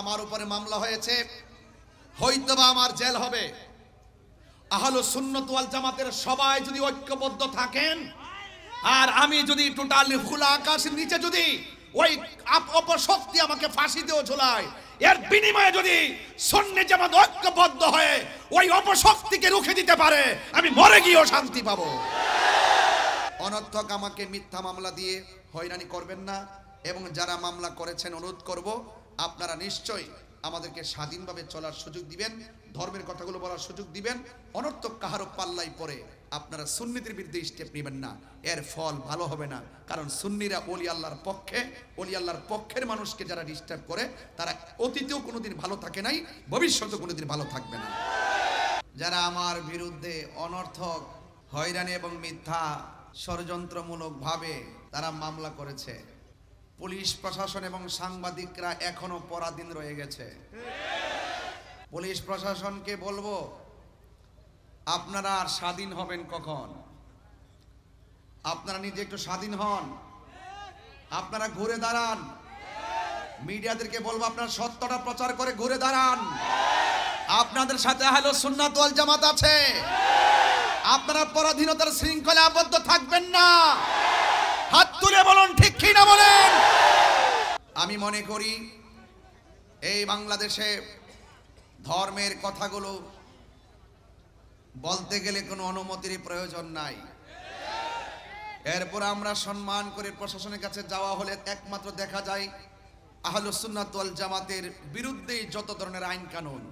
আমার উপরে মামলা হয়েছে, হয়তোবা আমার জেল হবে। আহলুস সুন্নাত ওয়াল জামাতের সবাই যদি ঐক্যবদ্ধ থাকেন, আর আমি যদি টোটালি খোলা আকাশের নিচে যদি ওই অপশক্তি আমাকে ফাঁসিতেও ঝোলায়, এর বিনিময়ে যদি সুন্নি জামাত ঐক্যবদ্ধ হয়ে ওই অপশক্তিকে রুখে দিতে পারে, আমি মরে গিয়েও শান্তি পাবো। অনর্থক আমাকে মিথ্যা মামলা দিয়ে হয়রানি করবেন না, এবং যারা মামলা করেছেন অনুরোধ করব আপনারা নিশ্চয়ই আমাদেরকে স্বাধীনভাবে চলার সুযোগ দিবেন, ধর্মের কথাগুলো বলার সুযোগ দিবেন। অনর্থক কাহারও পাল্লাই পরে আপনারা সুন্নিদের বিরুদ্ধে স্টেপ নেবেন না, এর ফল ভালো হবে না। কারণ সুন্নিরা ওলি আল্লাহর পক্ষে, ওলি আল্লাহর পক্ষের মানুষকে যারা ডিস্টার্ব করে তারা অতীতেও কোনোদিন ভালো থাকে নাই, ভবিষ্যতেও কোনোদিন ভালো থাকবে না। যারা আমার বিরুদ্ধে অনর্থক হয়রানি এবং মিথ্যা ষড়যন্ত্রমূলক ভাবে তারা মামলা করেছে, পুলিশ প্রশাসন এবং সাংবাদিকরা এখনো পরাধীন রয়ে গেছে। পুলিশ প্রশাসনকে বলবো, আপনারা আর স্বাধীন হবেন কখন? আপনারা নিজে একটু স্বাধীন হন, আপনারা ঘুরে দাঁড়ান। মিডিয়াদেরকে বলবো, আপনারা সত্যটা প্রচার করে ঘুরে দাঁড়ান। আপনাদের সাথে আহলুস সুন্নাত ওয়াল জামাত আছে, আপনারা পরাধীনতার শৃঙ্খলে আবদ্ধ থাকবেন না। হাত তুলে বলুন ঠিক কি না বলেন। আমি মনে করি এই বাংলাদেশে ধর্মের কথাগুলো বলতে গেলে কোনো অনুমতির প্রয়োজন নাই। এরপর আমরা সম্মান করে প্রশাসনের কাছে যাওয়া হলে একমাত্র দেখা যায় আহলুস সুন্নাত ওয়াল জামাতের বিরুদ্ধে যত ধরনের আইন কানুন,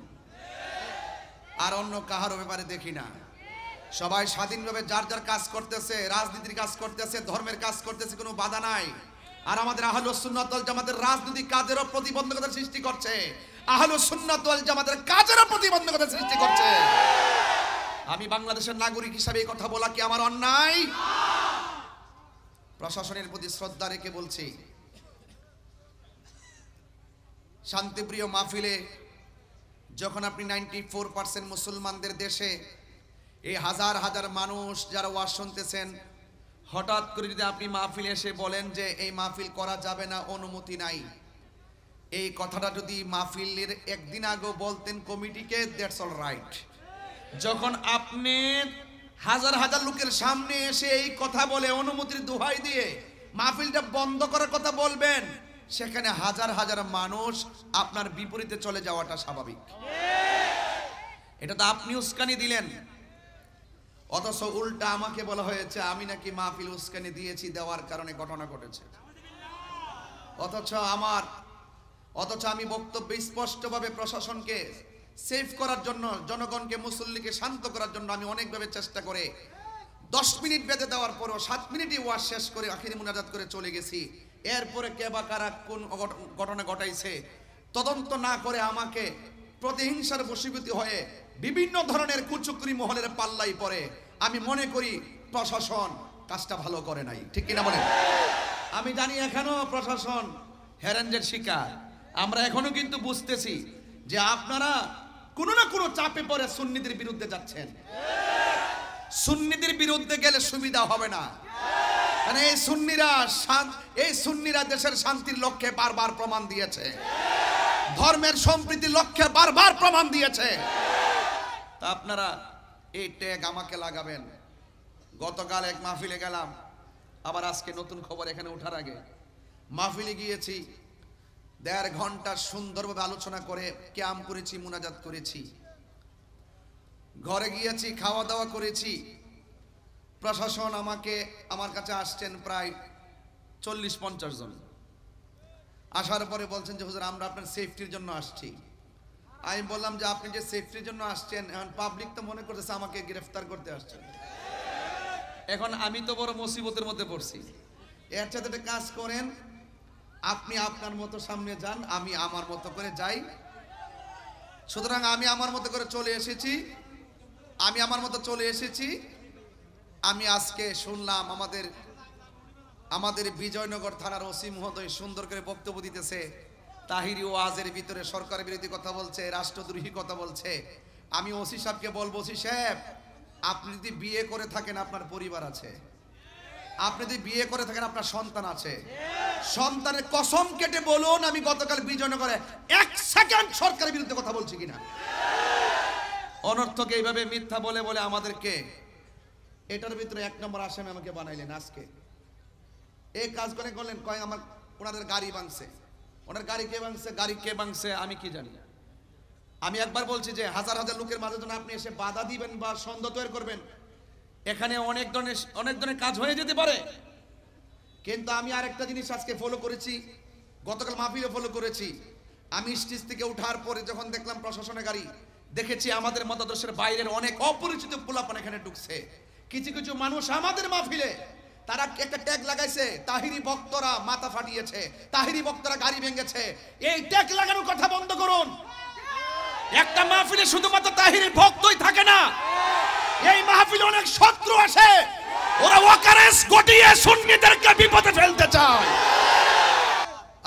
আর অন্য কাহারও ব্যাপারে দেখি না। সবাই স্বাধীনভাবে যার যার কাজ করতেছে, রাজনীতির কাজ করতেছে, ধর্মের কাজ করতেছে, কোনো বাধা নাই। আর আমাদের আহলুস সুন্নাত ওয়াল জামাতের রাজনৈতিক কাজেরও প্রতিবন্ধকতা সৃষ্টি করছে, আহলুস সুন্নাত ওয়াল জামাতের কাজেরও প্রতিবন্ধকতা সৃষ্টি করছে। আমি বাংলাদেশের নাগরিক হিসাবে এই কথা বলা কি আমার অন্যায়? প্রশাসনের প্রতি শ্রদ্ধা রেখে বলছি, শান্তিপ্রিয় মাহফিলে যখন আপনি 94% মুসলমানদের দেশে এই হাজার হাজার মানুষ যারা ওয়াজ শুনতেছেন, হঠাৎ করে যদি আপনি মাহফিলে এসে বলেন যে এই মাহফিল করা যাবে না, অনুমতি নাই, এই কথাটা যদি মাহফিলের একদিন আগে বলতেন কমিটিকে, দ্যাটস অল রাইট। যখন আপনি হাজার হাজার লোকের সামনে এসে এই কথা বলে অনুমতির দোহাই দিয়ে মাহফিলটা বন্ধ করার কথা বলবেন, সেখানে হাজার হাজার মানুষ আপনার বিপরীতে চলে যাওয়াটা স্বাভাবিক। এটা তো আপনি উস্কানি দিলেন, অথচ উল্টা আমাকে বলা হয়েছে আমি নাকি মাহফিল উস্কানি দিয়েছি, দেওয়ার কারণে ঘটনা ঘটেছে। অথচ আমি বক্তব্যে স্পষ্টভাবে প্রশাসনকে সেভ করার জন্য, জনগণকে, মুসল্লিকে শান্ত করার জন্য আমি অনেকভাবে চেষ্টা করে 10 মিনিট বেঁধে দেওয়ার পরও 7 মিনিটই ওয়াজ শেষ করে আখিরি মুনাজাত করে চলে গেছি। এরপরে কে বা কারা কোন ঘটনা ঘটাইছে তদন্ত না করে আমাকে প্রতিহিংসার বশীভূত হয়ে বিভিন্ন ধরনের কুচক্রী মহলের পাল্লাই পড়ে। আমি মনে করি প্রশাসন কাজটা ভালো করে নাই, ঠিক কিনা বলেন? আমি জানি এখনো প্রশাসন হ্যারানজের শিকার। আমরা এখনো কিন্তু বুঝতেছি যে আপনারা কোনো না কোনো চাপে পড়ে সুন্নিদের বিরুদ্ধে যাচ্ছেন। সুন্নিদের বিরুদ্ধে গেলে সুবিধা হবে না, কারণ এই সুন্নিরা দেশের শান্তির লক্ষ্যে বারবার প্রমাণ দিয়েছে, ধর্মের সম্প্রীতির লক্ষ্যে বারবার প্রমাণ দিয়েছে। তা আপনারা এই ট্যাগ আমাকে লাগাবেন। গতকাল এক মাহফিলে গেলাম, আবার আজকে নতুন খবর এখানে ওঠার আগে মাহফিলে গিয়েছি, 1.5 ঘন্টা সুন্দরভাবে আলোচনা করে ক্যাম করেছি, মুনাজাত করেছি, ঘরে গিয়েছি, খাওয়া দাওয়া করেছি। প্রশাসন আমার কাছে আসছেন প্রায় 40-50 জন। আসার পরে বলছেন যে হুজুর আমরা আপনার সেফটির জন্য আসছি। আমি বললাম যে আপনি যে সেফটির জন্য আসছেন, এখন পাবলিক তো মনে করতেছে আমাকে গ্রেফতার করতে আসছেন। এখন আমি তো বড় মুসিবতের মধ্যে পড়ছি। এর সাথে একটা কাজ করেন, আপনি আপনার মতো সামনে যান, আমি আমার মতো করে যাই। সুতরাং আমি আমার মতো করে চলে এসেছি। আমি আজকে শুনলাম আমাদের বিজয়নগর থানার ওসি মহোদয় সুন্দর করে বক্তব্য দিতেছে, তাহিরি ওয়াজের ভিতরে সরকার বিরোধী কথা বলছে, রাষ্ট্রদ্রোহী কথা বলছে। আমি ওসি সাহেবকে বলবো, ওসি সাহেব আপনি যদি বিয়ে করে থাকেন আপনার পরিবার আছে, আপনি যদি বিয়ে করে থাকেন, আপনার সন্তান আছে, সন্তানের কসম কেটে বলুন আমি গতকাল বিজয়নগরে 1 সেকেন্ড সরকারের বিরুদ্ধে কথা বলছি কিনা। অনর্থক এইভাবে মিথ্যা বলে বলে আমাদেরকে এটার ভিতরে 1 নম্বর আসামি আমাকে বানাইলেন। আজকে এই কাজ করে করলেন, কয় আমার ওনাদের গাড়ি ভাঙছে। ওনার গাড়ি কে ভাঙছে, গাড়ি কে ভাঙছে আমি কি জানি। আমি একবার বলছি যে হাজার হাজার লোকের মাঝে যখন আপনি এসে বাধা দিবেন বা সন্দেহ তৈরি করবেন, এখানে অনেক ধরনের কাজ হয়ে যেতে পারে। কিন্তু আমি আরেকটা জিনিস আজকে ফলো করেছি, গতকাল মাহফিলে ফলো করেছি। আমি স্টেজ থেকে ওঠার পরে যখন দেখলাম প্রশাসনের গাড়ি, দেখেছি আমাদের মতাদর্শের বাইরের অনেক অপরিচিত পোলাপান এখানে ঢুকছে। কিছু কিছু মানুষ আমাদের মাহফিলে তারা একটা ট্যাগ লাগাইছে, তাহিরি ভক্তরা মাথা ফাটিয়েছে, তাহিরি ভক্তরা গাড়ি ভেঙেছে। এই ট্যাগ লাগানোর কথা বন্ধ করুন। একটা মাহফিলে শুধুমাত্র তাহিরি ভক্তই থাকে না, এই মাহফিলে অনেক শত্রু আসে, ওরা ওয়াকারেস গটিয়ে সুন্নিদেরকে বিপদে ফেলতে চায়।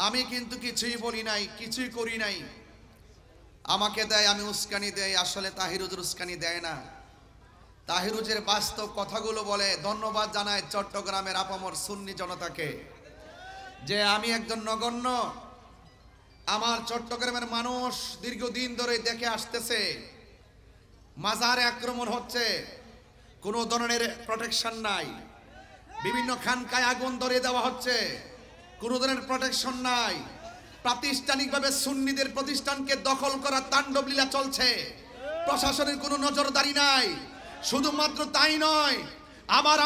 আমি কিন্তু কিছুই বলি নাই, কিছুই করি নাই। আমাকে দেয়, আমি উস্কানি দেই। আসলে তাহিরুজের উস্কানি দেয় না, তাহিরুজের বাস্তব কথাগুলো বলে। ধন্যবাদ জানায় চট্টগ্রামের আপামর সুন্নি জনতাকে যে আমি একজন নগণ্য, আমার চট্টগ্রামের মানুষ দীর্ঘদিন ধরে দেখে আসতেছে মাজারে আক্রমণ হচ্ছে, কোনো ধরনের প্রোটেকশন নাই। বিভিন্ন খানকায় আগুন ধরিয়ে দেওয়া হচ্ছে, কোনো ধরনের প্রোটেকশন নাই। প্রাতিষ্ঠানিকভাবে সুন্নিদের প্রতিষ্ঠানকে দখল করা তাণ্ডব লীলা চলছে, প্রশাসনের কোনো নজরদারি নাই। শুধুমাত্র তাই নয়,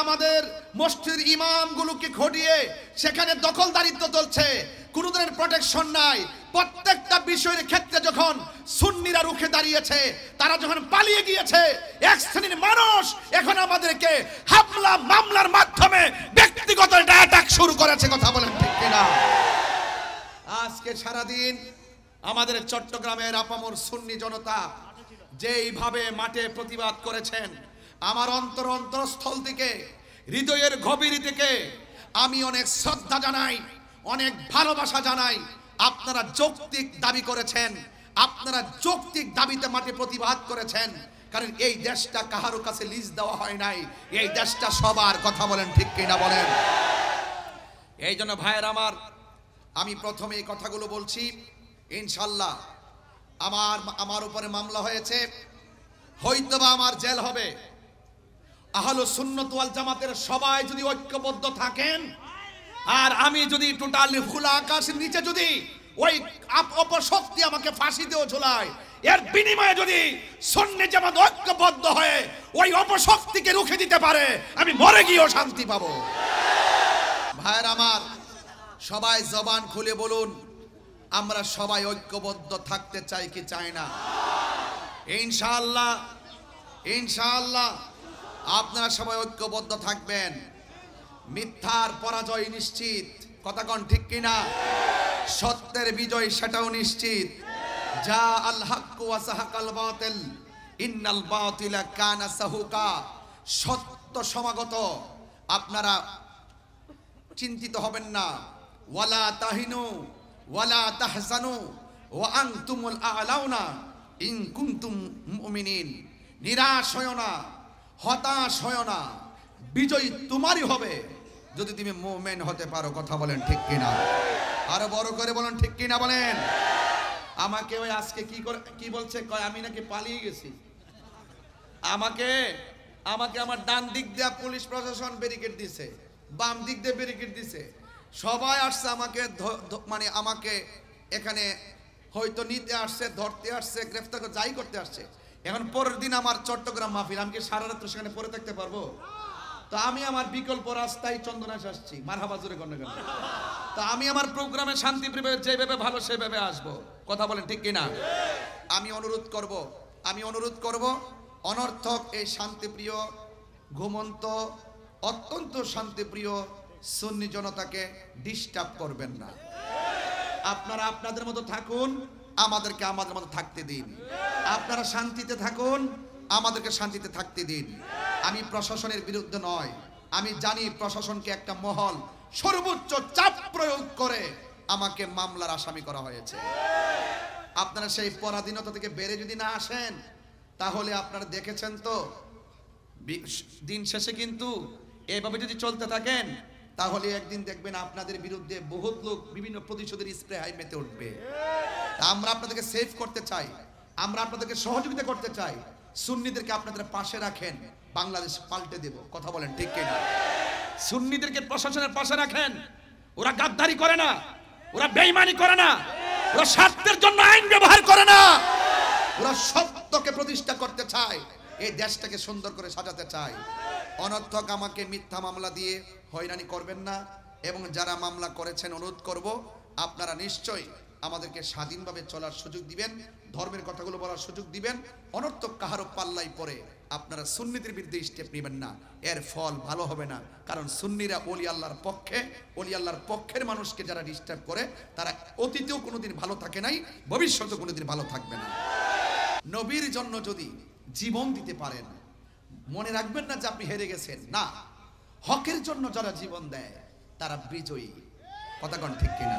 আমাদের মসজিদের ইমামগুলোকে ঘটিয়ে সেখানে দখলদারিত্ব চলছে, কোনো ধরনের প্রোটেকশন নাই। প্রত্যেকটা বিষয়ের ক্ষেত্রে যখন সুন্নিরা রুখে দাঁড়িয়েছে, তারা যখন পালিয়ে গিয়েছে, এক শ্রেণীর মানুষ এখন আমাদেরকে হামলা মামলার মাধ্যমে ব্যক্তিগত অ্যাটাক শুরু করেছে। কথা বলেন ঠিক কিনা? আজকে সারাদিন আমাদের চট্টগ্রামের আপামর সুন্নি জনতা যেইভাবে মাঠে প্রতিবাদ করেছেন, আমার অন্তরস্থল থেকে, হৃদয়ের গভীর থেকে আমি অনেক শ্রদ্ধা জানাই, অনেক ভালোবাসা জানাই। আপনারা যৌক্তিক দাবি করেছেন, আপনারা যৌক্তিক দাবিতে মাঠে প্রতিবাদ করেছেন, কারণ এই দেশটা কাহারো কাছে লিজ দেওয়া হয় নাই, এই দেশটা সবার। কথা বলেন ঠিক কিনা বলেন? এই জন্য ভাইয়ের আমার, আমি প্রথমে এই কথাগুলো বলছি। ইনশাল্লাহ আমার উপরে মামলা হয়েছে, হয়তোবা আমার জেল হবে। আহলে সুন্নাত ওয়াল জামাতের সবাই যদি ঐক্যবদ্ধ থাকেন, আর আমি যদি টোটালি খোলা আকাশের নিচে যদি ওই অপশক্তি আমাকে ফাঁসিতেও ঝুলায়, এর বিনিময়ে যদি সুন্নি জামাত ঐক্যবদ্ধ হয়ে ওই অপশক্তিকে রুখে দিতে পারে, আমি মরে গিয়েও শান্তি পাবো। ভাইয়ের আমার, সবাই জবান খুলে বলুন, আমরা সবাই ঐক্যবদ্ধ থাকতে চাই কি চাই না? ইনশাআল্লাহ, ইনশাআল্লাহ আপনারা সবাই ঐক্যবদ্ধ থাকবেন। মিথ্যার পরাজয় নিশ্চিত। কথা কোন ঠিক কিনা? সত্যের বিজয় সেটাও নিশ্চিত। যা আল হক ওয়া সাহাকাল বাতিল ইন্নাল বাতিলা কানা সাহুকা। সত্য সমাগত, আপনারা চিন্তিত হবেন না। ওয়ালা তাহিনু ওয়ালা তাহজানু ওয়া আনতুমুল আ'লাউনা ইন কুনতুম মুমিনিন। নিরাশ হয় না, হতাশ হয় না, বিজয় তোমারই হবে যদি তুমি মুমিন হতে পারো। কথা বলেন ঠিক কিনা? আরো বড় করে বলেন ঠিক কিনা বলেন? আমাকে ওই আজকে কি বলছে, কয় আমি নাকি পালিয়ে গেছি। আমাকে আমার ডান দিক দিয়ে পুলিশ প্রশাসন ব্যারিকেড দিছে, বাম দিক দিয়ে ব্যারিকেড দিছে, সবাই আসছে আমাকে মানে আমাকে এখানে হয়তো নিতে আসছে, ধরতে আসছে, গ্রেফতার করে যাই করতে আসছে। এখন পরের দিন আমার চট্টগ্রাম মাহফিল, আমি কি সারা রাত সেখানে পড়ে থাকতে পারবো? তো আমি আমার বিকল্প রাস্তায় চন্দনাশ আসছি। মারহাবা জোরে করেন কেন? তো আমি আমার প্রোগ্রামে শান্তিপ্রিয় যেভাবে ভালো সেভাবে আসবো। কথা বলেন ঠিক কিনা? আমি অনুরোধ করব অনর্থক এই শান্তিপ্রিয়, ঘুমন্ত, অত্যন্ত শান্তিপ্রিয় সুন্নি জনতাকে ডিস্টার্ব করবেন না। আপনারা আপনাদের মতো থাকুন, আমাদেরকে আমাদের মতো থাকতে দিন। আপনারা শান্তিতে থাকুন, আমাদেরকে শান্তিতে থাকতে দিন। আমি প্রশাসনের বিরুদ্ধে নয়, আমি জানি প্রশাসনকে একটা মহল সর্বোচ্চ চাপ প্রয়োগ করে আমাকে মামলার আসামি করা হয়েছে। আপনারা সেই পরাধীনতা থেকে বেরে যদি না আসেন, তাহলে আপনারা দেখেছেন তো দিন শেষে কিন্তু এভাবে যদি চলতে থাকেন তাহলে একদিন দেখবেন আপনাদের বিরুদ্ধে বহুত লোক বিভিন্ন প্রতিশোধের স্প্রে হাই মেতে উঠবে। আমরা আপনাদেরকে সেভ করতে চাই, আমরা আপনাদেরকে সহযোগিতা করতে চাই। সুন্নিদেরকে আপনাদের পাশে রাখেন, বাংলাদেশ পাল্টে দেব। কথা বলেন ঠিক কিনা? সুন্নিদেরকে প্রশাসনের পাশে রাখেন। ওরা গাদ্দারি করে না, ওরা বেঈমানি করে না, ওরা স্বার্থের জন্য আইন ব্যবহার করে না, ওরা সত্যকে প্রতিষ্ঠা করতে চায়, এই দেশটাকে সুন্দর করে সাজাতে চায়। অনর্থক আমাকে মিথ্যা মামলা দিয়ে হয়রানি করবেন না, এবং যারা মামলা করেছেন অনুরোধ করব আপনারা নিশ্চয়ই আমাদেরকে স্বাধীনভাবে চলার সুযোগ দিবেন, ধর্মের কথাগুলো বলার সুযোগ দিবেন। অনর্থক কাহারও পাল্লাই পরে আপনারা সুন্নিদের বিরুদ্ধে স্টেপ নেবেন না, এর ফল ভালো হবে না। কারণ সুন্নিরা ওলি আল্লাহর পক্ষে, ওলি আল্লাহর পক্ষের মানুষকে যারা ডিস্টার্ব করে তারা অতীতেও কোনোদিন ভালো থাকে নাই, ভবিষ্যতেও কোনোদিন ভালো থাকবে না। নবীর জন্য যদি জীবন দিতে পারেন মনে রাখবেন না যে আপনি হেরে গেছেন, না, হকের জন্য যারা জীবন দেয় তারা বিজয়ী। কথা কোন ঠিক কিনা?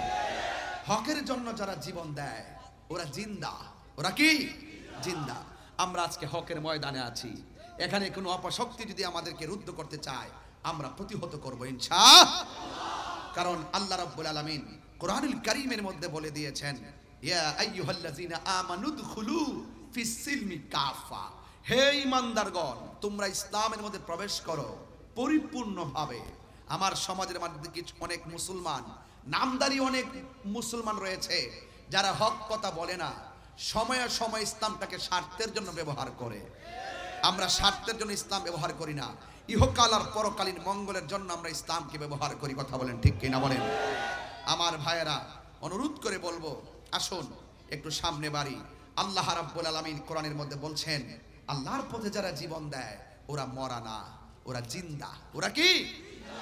হকের জন্য যারা জীবন দেয় ওরা জিন্দা। ওরা কি জিন্দা? আমরা আজকে হকের ময়দানে আছি, এখানে কোনো অপশক্তি যদি আমাদেরকে রুদ্ধ করতে চায় আমরা প্রতিহত করব ইনশাআল্লাহ। কারণ আল্লাহ রাব্বুল আলামিন কোরআনুল কারীমের মধ্যে বলে দিয়েছেন, ইয়া আইয়ুহাল্লাযীনা আমানু দুখুলু ফিস সিলমি কাফা, হে ঈমানদারগণ তোমরা ইসলামের মধ্যে প্রবেশ করো পরিপূর্ণভাবে। আমার সমাজের মধ্যে কিছু অনেক মুসলমান, নামদারি অনেক মুসলমান রয়েছে যারা হক কথা বলে না, সময়ে সময় ইসলামটাকে স্বার্থের জন্য ব্যবহার করে। আমরা স্বার্থের জন্য ইসলাম ব্যবহার করি না, ইহকাল আর পরকালীন মঙ্গলের জন্য আমরা ইসলামকে ব্যবহার করি। কথা বলেন ঠিক কিনা বলেন? আমার ভাইয়েরা, অনুরোধ করে বলবো আসুন একটু সামনে বাড়ি। আল্লাহ রাব্বুল আলামিন কোরআনের মধ্যে বলছেন, আল্লাহর পথে যারা জীবন দেয় ওরা মরা না, ওরা জিন্দা। ওরা কি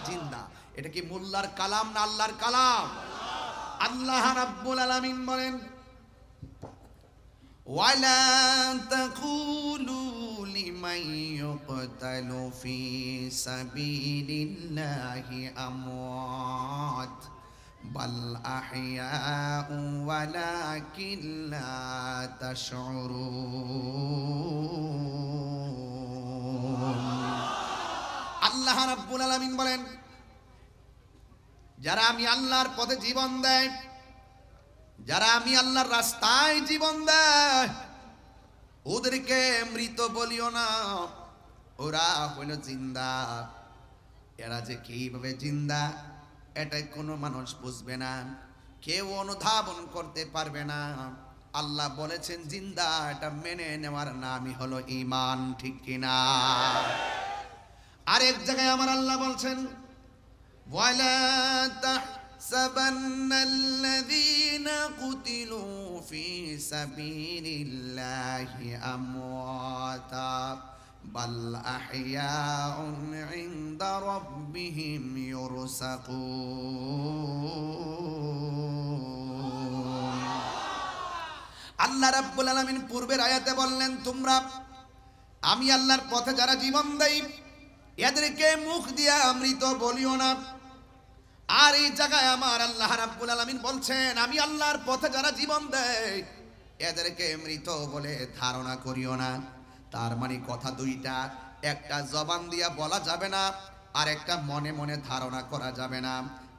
জিন্দা? এটা কি মোল্লার কালাম না আল্লাহর কালাম? আল্লাহ রাব্বুল আলামিন বলেন, ওয়ালা তাকুলু লিমান ইউকতালু ফি সাবিলিল্লাহি আমওয়াত বাল আহইয়াউ ওয়ালাকিন লা তাশউরুন। আল্লাহ রাব্বুল আলামিন বলেন, যারা আমি আল্লাহর পথে জীবন দেয়, যারা আমি আল্লাহর রাস্তায় জীবন দেয় ওদেরকে মৃত বলিও না, ওরা হইল জিন্দা। এরা যে কিভাবে জিন্দা এটা কোনো মানুষ বুঝবে না, কেউ অনুধাবন করতে পারবে না। আল্লাহ বলেছেন জিন্দা, এটা মেনে নেওয়ার নামই হলো ঈমান। ঠিক কিনা? আরেক জায়গায় আমার আল্লাহ বলছেন, ওয়ালা তাহসাবান্নাল্লাযীনা কুতিলু ফি সাবিলিল্লাহি আমওয়াতা বাল আহইয়াউন ইনদা রাব্বিহিম ইউরসাকুন। আল্লাহ রাব্বুল আলামিন পূর্বের আয়াতে বললেন, তোমরা আমি আল্লাহর পথে যারা জীবন দেয় এদেরকে মুখ দিয়া মৃত বলিও না। আর এই জায়গায় আমার আল্লাহ রাব্বুল আলামিন বলছেন, আমি আল্লাহর পথে যারা জীবন দেয় এদেরকে মৃত বলে ধারণা করিও না। তার মানে কথা দুইটা, একটা জবান দিয়া বলা যাবে না, আর একটা মনে মনে ধারণা করা যাবে না।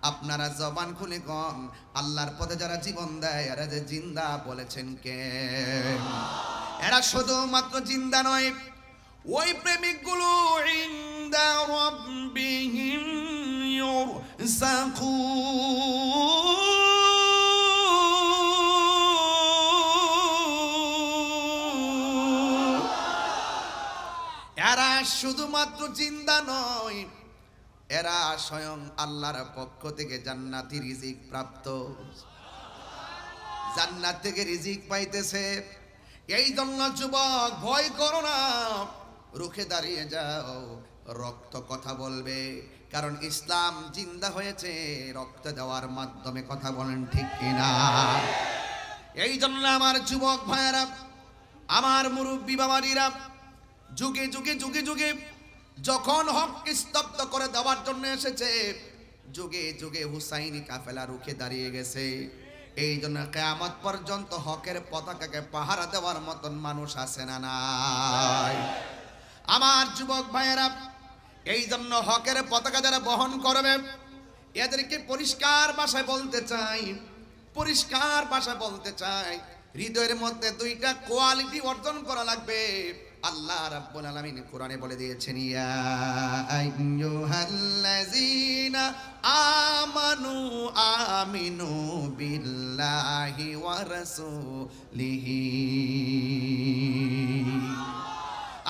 আপনারা জবান খুলে কোন আল্লাহর পথে যারা জীবন দেয় এরা যে জিন্দা বলেছেন কে? এরা শুধুমাত্র জিন্দা নয়, ওই প্রেমিকগুলো ইনদা রাব্বিহিম ইউরসাকুন। এরা শুধুমাত্র জিন্দা নয়, এরা স্বয়ং আল্লাহর পক্ষ থেকে জান্নাতি রিজিক প্রাপ্ত, জান্নাত থেকে রিজিক পাইতেছে। এই জন্য যুবক ভয় করো না, রুখে দাঁড়িয়ে যাও, রক্ত কথা বলবে। কারণ ইসলাম জিন্দা হয়েছে রক্ত দেওয়ার মাধ্যমে। কথা বলেন ঠিক কিনা? এই জন্য আমার যুবক ভাইয়েরা, আমার মুরব্বী বাবাজিরা, যুগে যুগে যুগে যুগে যখন হককে স্তব্ধ করে দেওয়ার জন্য এসেছে, যুগে যুগে হুসাইনি কাফেলা রুখে দাঁড়িয়ে গেছে। এই জন্য কিয়ামত পর্যন্ত হকের পতাকাকে পাহারা দেওয়ার মতন মানুষ আছে না নাই? আমার যুবক ভাইয়েরা, এই জন্য হকের পতাকা যারা বহন করবে এদেরকে পরিষ্কার ভাষায় বলতে চাই, পরিষ্কার ভাষায় বলতে চাই, হৃদয়ের মধ্যে দুইটা কোয়ালিটি অর্জন করা লাগবে। আল্লাহ রাব্বুল আলামিন কোরআনে বলে দিয়েছেন, ইয়া আইয়ুহাল্লাযীনা আমানু আমিনু বিল্লাহি ওয়া রাসূলিহি।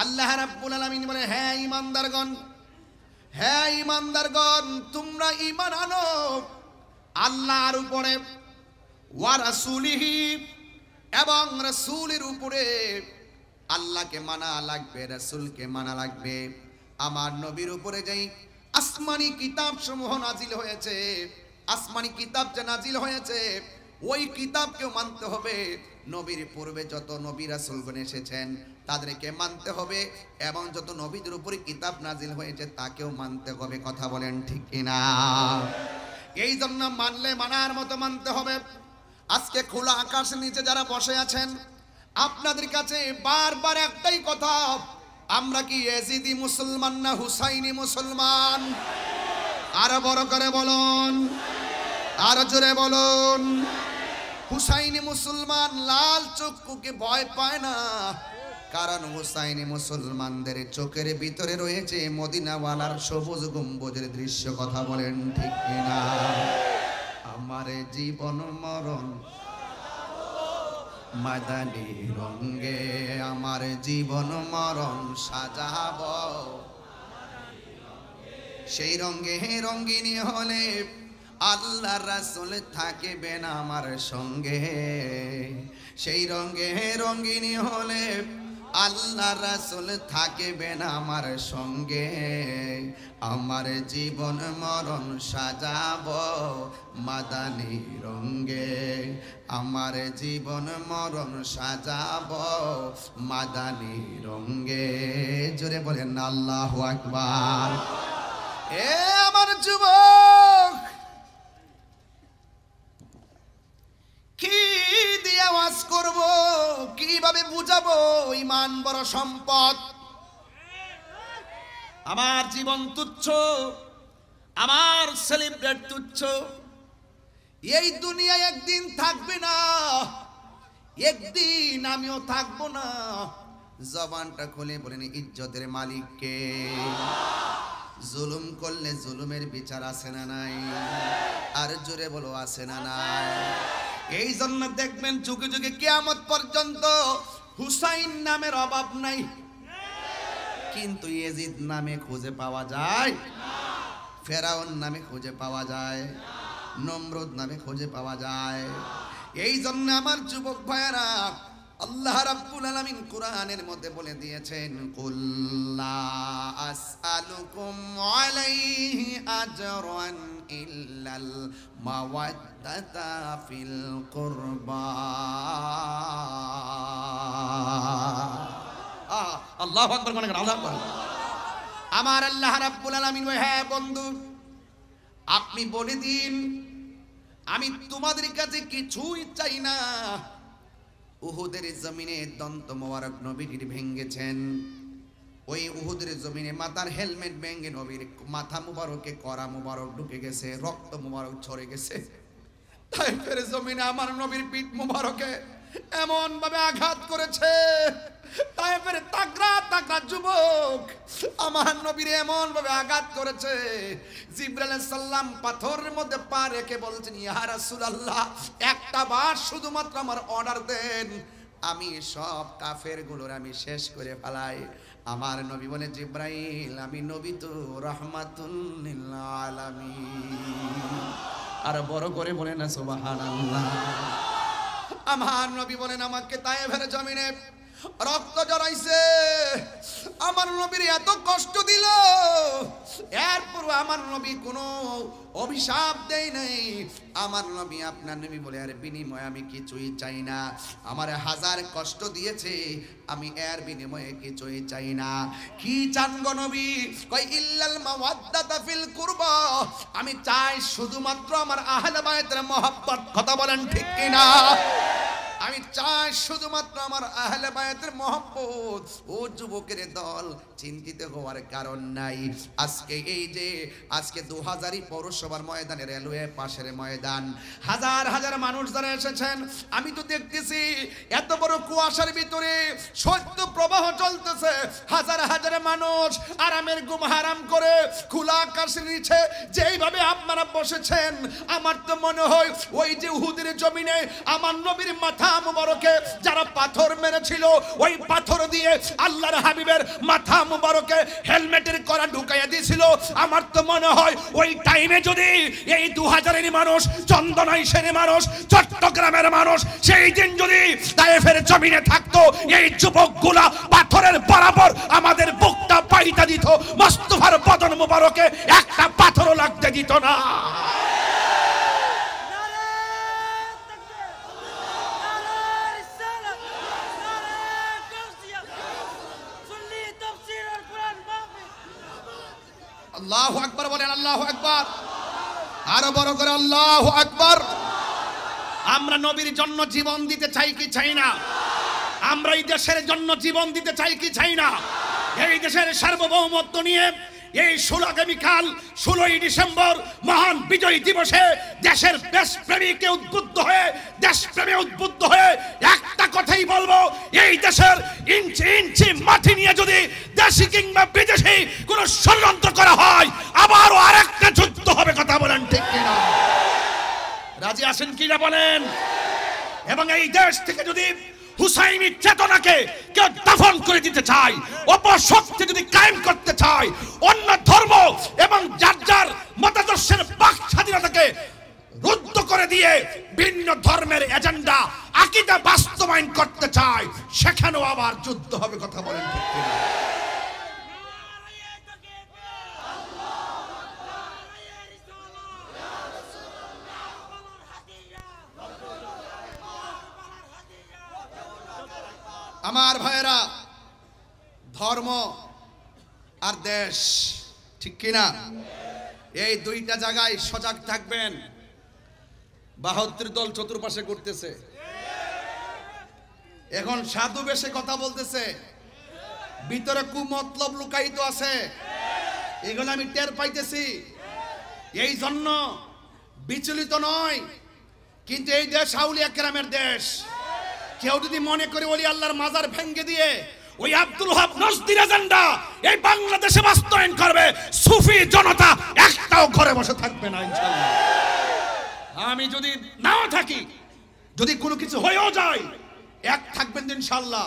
আল্লাহ রাব্বুল আলামিন বলে, হ্যাঁ ঈমানদারগণ, হ্যাঁ ঈমানদারগণ, তোমরা ঈমান আনো আল্লাহর উপরে, ওয়া রাসূলিহি, এবং রাসূলের উপরে। আল্লাহকে মানা লাগবে, রাসূলকে মানা লাগবে। আমার নবীর উপরে যেই আসমানি কিতাব সমূহ নাজিল হয়েছে, আসমানি কিতাব যে নাজিল হয়েছে ওই কিতাবকেও মানতে হবে। নবীর পূর্বে যত নবী রাসূলগণ এসেছেন তাদেরকে মানতে হবে, এবং যত নবীদের উপরে কিতাব নাজিল হয়েছে তাকেও মানতে হবে। কথা বলেন ঠিক কিনা? এই জন্য মানলে মানার মতো মানতে হবে। আজকে খোলা আকাশের নিচে যারা বসে আছেন, আপনাদের কাছে বারবার একটাই কথা, আমরা কি ইয়াজিদি মুসলমান না হুসাইনি মুসলমান? আরো বড় করে বলুন, আরো জোরে বলুন। হুসাইনি মুসলমান লাল চক্ষুকে ভয় পায় না, কারণ হুসাইনি মুসলমানদের চোখের ভিতরে রয়েছে মদিনাওয়ালার সবুজ গম্বুজের দৃশ্য। কথা বলেন ঠিক কিনা? আমার জীবন মরণ মাদানী রঙে, আমার জীবন মরণ সাজাব সেই রঙে। রঙিনী হলে আল্লাহ রাসূল থাকবেন আমার সঙ্গে, সেই রঙে রঙিনী হলে আল্লাহ রাসূল থাকবেন আমার সঙ্গে। আমার জীবন মরণ সাজাব মাদানী রঙে, আমার জীবন মরণ সাজাব মাদানী রঙে। জোরে বলেন আল্লাহু আকবার। এ আমার যুবক, কি দিয়ে আওয়াজ করব, কিভাবে বুঝাবো? ঈমান বড় সম্পদ। আমার জীবন তুচ্ছ, আমার সেলিব্রেট তুচ্ছ। এই দুনিয়ায় একদিন থাকবে না, একদিন আমিও থাকবো না। জবানটা খুলে বলেন, ইজ্জতের মালিক কে? জুলুম করলে জুলুমের বিচার আছে না নাই? আর জোরে বলো, আছে না নাই? এই জন্য দেখবেন যুগে যুগে কিয়ামত পর্যন্ত হুসাইন নামের অভাব নাই, কিন্তু ইয়াজিদ নামে খুঁজে পাওয়া যায়, ফেরাউন নামে খুঁজে পাওয়া যায়, নমরুদ নামে খুঁজে পাওয়া যায়। এই জন্য আমার যুবক ভাইয়েরা, আল্লাহ রাব্বুল আলামিন কোরআনের মধ্যে বলে দিয়েছেন, কুল লা আসআলুকুম আলাইহি আজরান ইল্লাল মাওয়াদ্দাতা ফিল কুরবা। আল্লাহু আকবার, মনে করেন আল্লাহু আকবার। আমার আল্লাহ রাব্বুল আলামিন, হ্যাঁ বন্ধু, আপনি বলে দিন আমি তোমাদের কাছে কিছুই চাই না। উহুদের জমিনে দন্ত মোবারক নবীর ভেঙ্গেছেন, ওই উহুদের জমিনে মাথার হেলমেট ভেঙ্গে নবীর মাথা মুবারকে করা মুবারক ঢুকে গেছে, রক্ত মুবারক ঝরে গেছে। তাইফের জমিনে আমার নবীর পিঠ মুবারকে এমন ভাবে আঘাত করেছে, তাইফের তাগড়া তাগড়া যুবক আমার নবীর এমন ভাবে আঘাত করেছে, জিবরাইল আলাইহিস সালাম পাথরের মধ্যে পা রেখে বলছেন, ইয়া রাসূলুল্লাহ, একটা বার শুধুমাত্র আমার অর্ডার দেন, আমি সব কাফের গুলোর আমি শেষ করে ফেলাই। আমার নবী বলে, জিবরাইল, আমি নবী তো রাহমাতুল লিল আলামিন। আর বড় করে বলে না সুবহানাল্লাহ। আমার নবী বলেন, আমাকে তায়েফের জমিনে রক্ত জড়াইছে, আমার নবীর এত কষ্ট দিল, এরপর আমার নবী কোনো অভিশাপ দেয় নাই। আমার নবী, আপনার নবী বলে, আর বিনিময়ে আমি কিছুই চাই না। আমার হাজার কষ্ট দিয়েছে, আমি এর বিনিময়ে কিছুই চাই না। কি চান গো নবী? কই ইল্লাল মাওয়াদ্দাতা ফিল কুরবা, আমি চাই শুধুমাত্র আমার আহলে বায়তের মহব্বত। কথা বলেন ঠিক কিনা? আমি চাই শুধুমাত্র আমার আহলে বায়াতের মহব্বত। ও যুবকের দল, চিন্তিত হওয়ার কারণ নাই। আজকে এই যে আজকে ২০০০ পৌরসভার ময়দানে, রেলওয়ে পাশের ময়দান, হাজার হাজার মানুষ যারা এসেছেন, আমি তো দেখতেছি এত বড় কুয়াশার ভিতরে সত্য প্রবাহ চলতেছে। হাজার হাজার মানুষ আরামের ঘুম হারাম করে খোলা আকাশের নিচে যেইভাবে আপনারা বসেছেন, আমার তো মনে হয় ওই যে উহুদের জমিনে আমার নবীর মাথা মুবারকে যারা পাথর মেরেছিল, ওই পাথর দিয়ে আল্লাহর হাবিবের মাথা মুবারকে হেলমেটের করা ঢুকাইয়া দিয়েছিল। আমার তো মনে হয় ওই টাইমে যদি এই ২০০০-এর মানুষ, চন্দনাইশের মানুষ, চট্টগ্রামের মানুষ সেই দিন যদি তায়েফের জমিনে থাকতো, এই যুবকগুলা পাথরের বরাবর আমাদের বুকটা পাইতা দিত, মুস্তাফার বদন মুবারকে একটা পাথরও লাগতে দিত না। আল্লাহু আকবার বলেন, আল্লাহু আকবার, আরো বড় করে আল্লাহু আকবার। আমরা নবীর জন্য জীবন দিতে চাই কি চাই না? আমরা এই দেশের জন্য জীবন দিতে চাই কি চাই না? এই দেশের সার্বভৌমত্ব নিয়ে এই 16 আগামীকাল 16ই ডিসেম্বর মহান বিজয় দিবসে দেশের দেশপ্রেমীকে উদ্বুদ্ধ হয়ে, দেশপ্রেমে উদ্বুদ্ধ হয়ে একটা কথাই বলবো, এই দেশের ইঞ্চি ইঞ্চি মাটি নিয়ে যদি দেশি কিংবা বিদেশি কোনো ষড়যন্ত্র করা হয়, আবারও আরেকটা যুদ্ধ হবে। কথা বলেন ঠিক কিনা? রাজি আছেন কিনা বলেন? এবং এই দেশ থেকে যদি হুসাইনি চেতনাকে কেউ দাফন করে দিতে চায়, অপশক্তি যদি কায়েম করতে চায়, অন্য ধর্ম এবং যার যার মতাদর্শের বাক স্বাধীনতাকে রুদ্ধ করে দিয়ে ভিন্ন ধর্মের এজেন্ডা আকীদা বাস্তবায়ন করতে চায়, সেখানেও আবার যুদ্ধ হবে। কথা বলেন ঠিক কিনা? আমার ভাইয়েরা, ধর্ম আর দেশ, ঠিক কিনা? এই দুইটা জায়গায় সজাগ থাকবেন। 72 দল চতুর্পাশে করতেছে, এখন সাধু বেশে কথা বলতেছে, ভিতরে কুমতলব লুকায়িত আছে, এগুলো আমি টের পাইতেছি। এই জন্য বিচলিত নয়, কিন্তু এই দেশ আউলিয়া কেরামের দেশ। কেউ যদি মনে করে ওলি আল্লাহর মাজার ভেঙে দিয়ে ওই আব্দুল ওয়াহাব নজদির এজেন্ডা এই বাংলাদেশে বাস্তবায়ন করবে, সুফি জনতা একটাও ঘরে বসে থাকবে না ইনশাআল্লাহ। আমি যদি নাও থাকি, যদি কোনো কিছু হয়েও যায়, এক থাকবেন তো ইনশাআল্লাহ,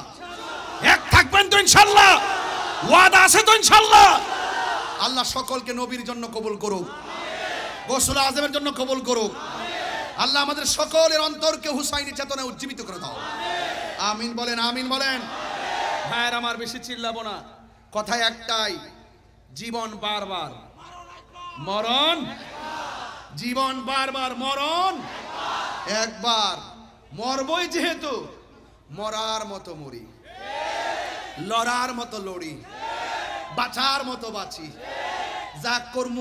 এক থাকবেন তো ইনশাআল্লাহ, ওয়াদা আছে তো ইনশাআল্লাহ। আল্লাহ সকলকে নবীর জন্য কবুল করুক, গোসল আজমের জন্য কবুল করুক। আল্লাহ আমাদের সকলের অন্তরকে হুসাইনি চেতনায় উজ্জীবিত করে দাও। আমিন বলেন, আমিন বলেন। ভাইয়ের আমার, বেশি চিল্লাবো না, কথা একটাই, জীবন বারবার মরণ, জীবন বারবার মরণ একবার। মরবই যেহেতু, মরার মতো মরি, লড়ার মতো লড়ি, বাঁচার মতো বাঁচি, যা কর্ম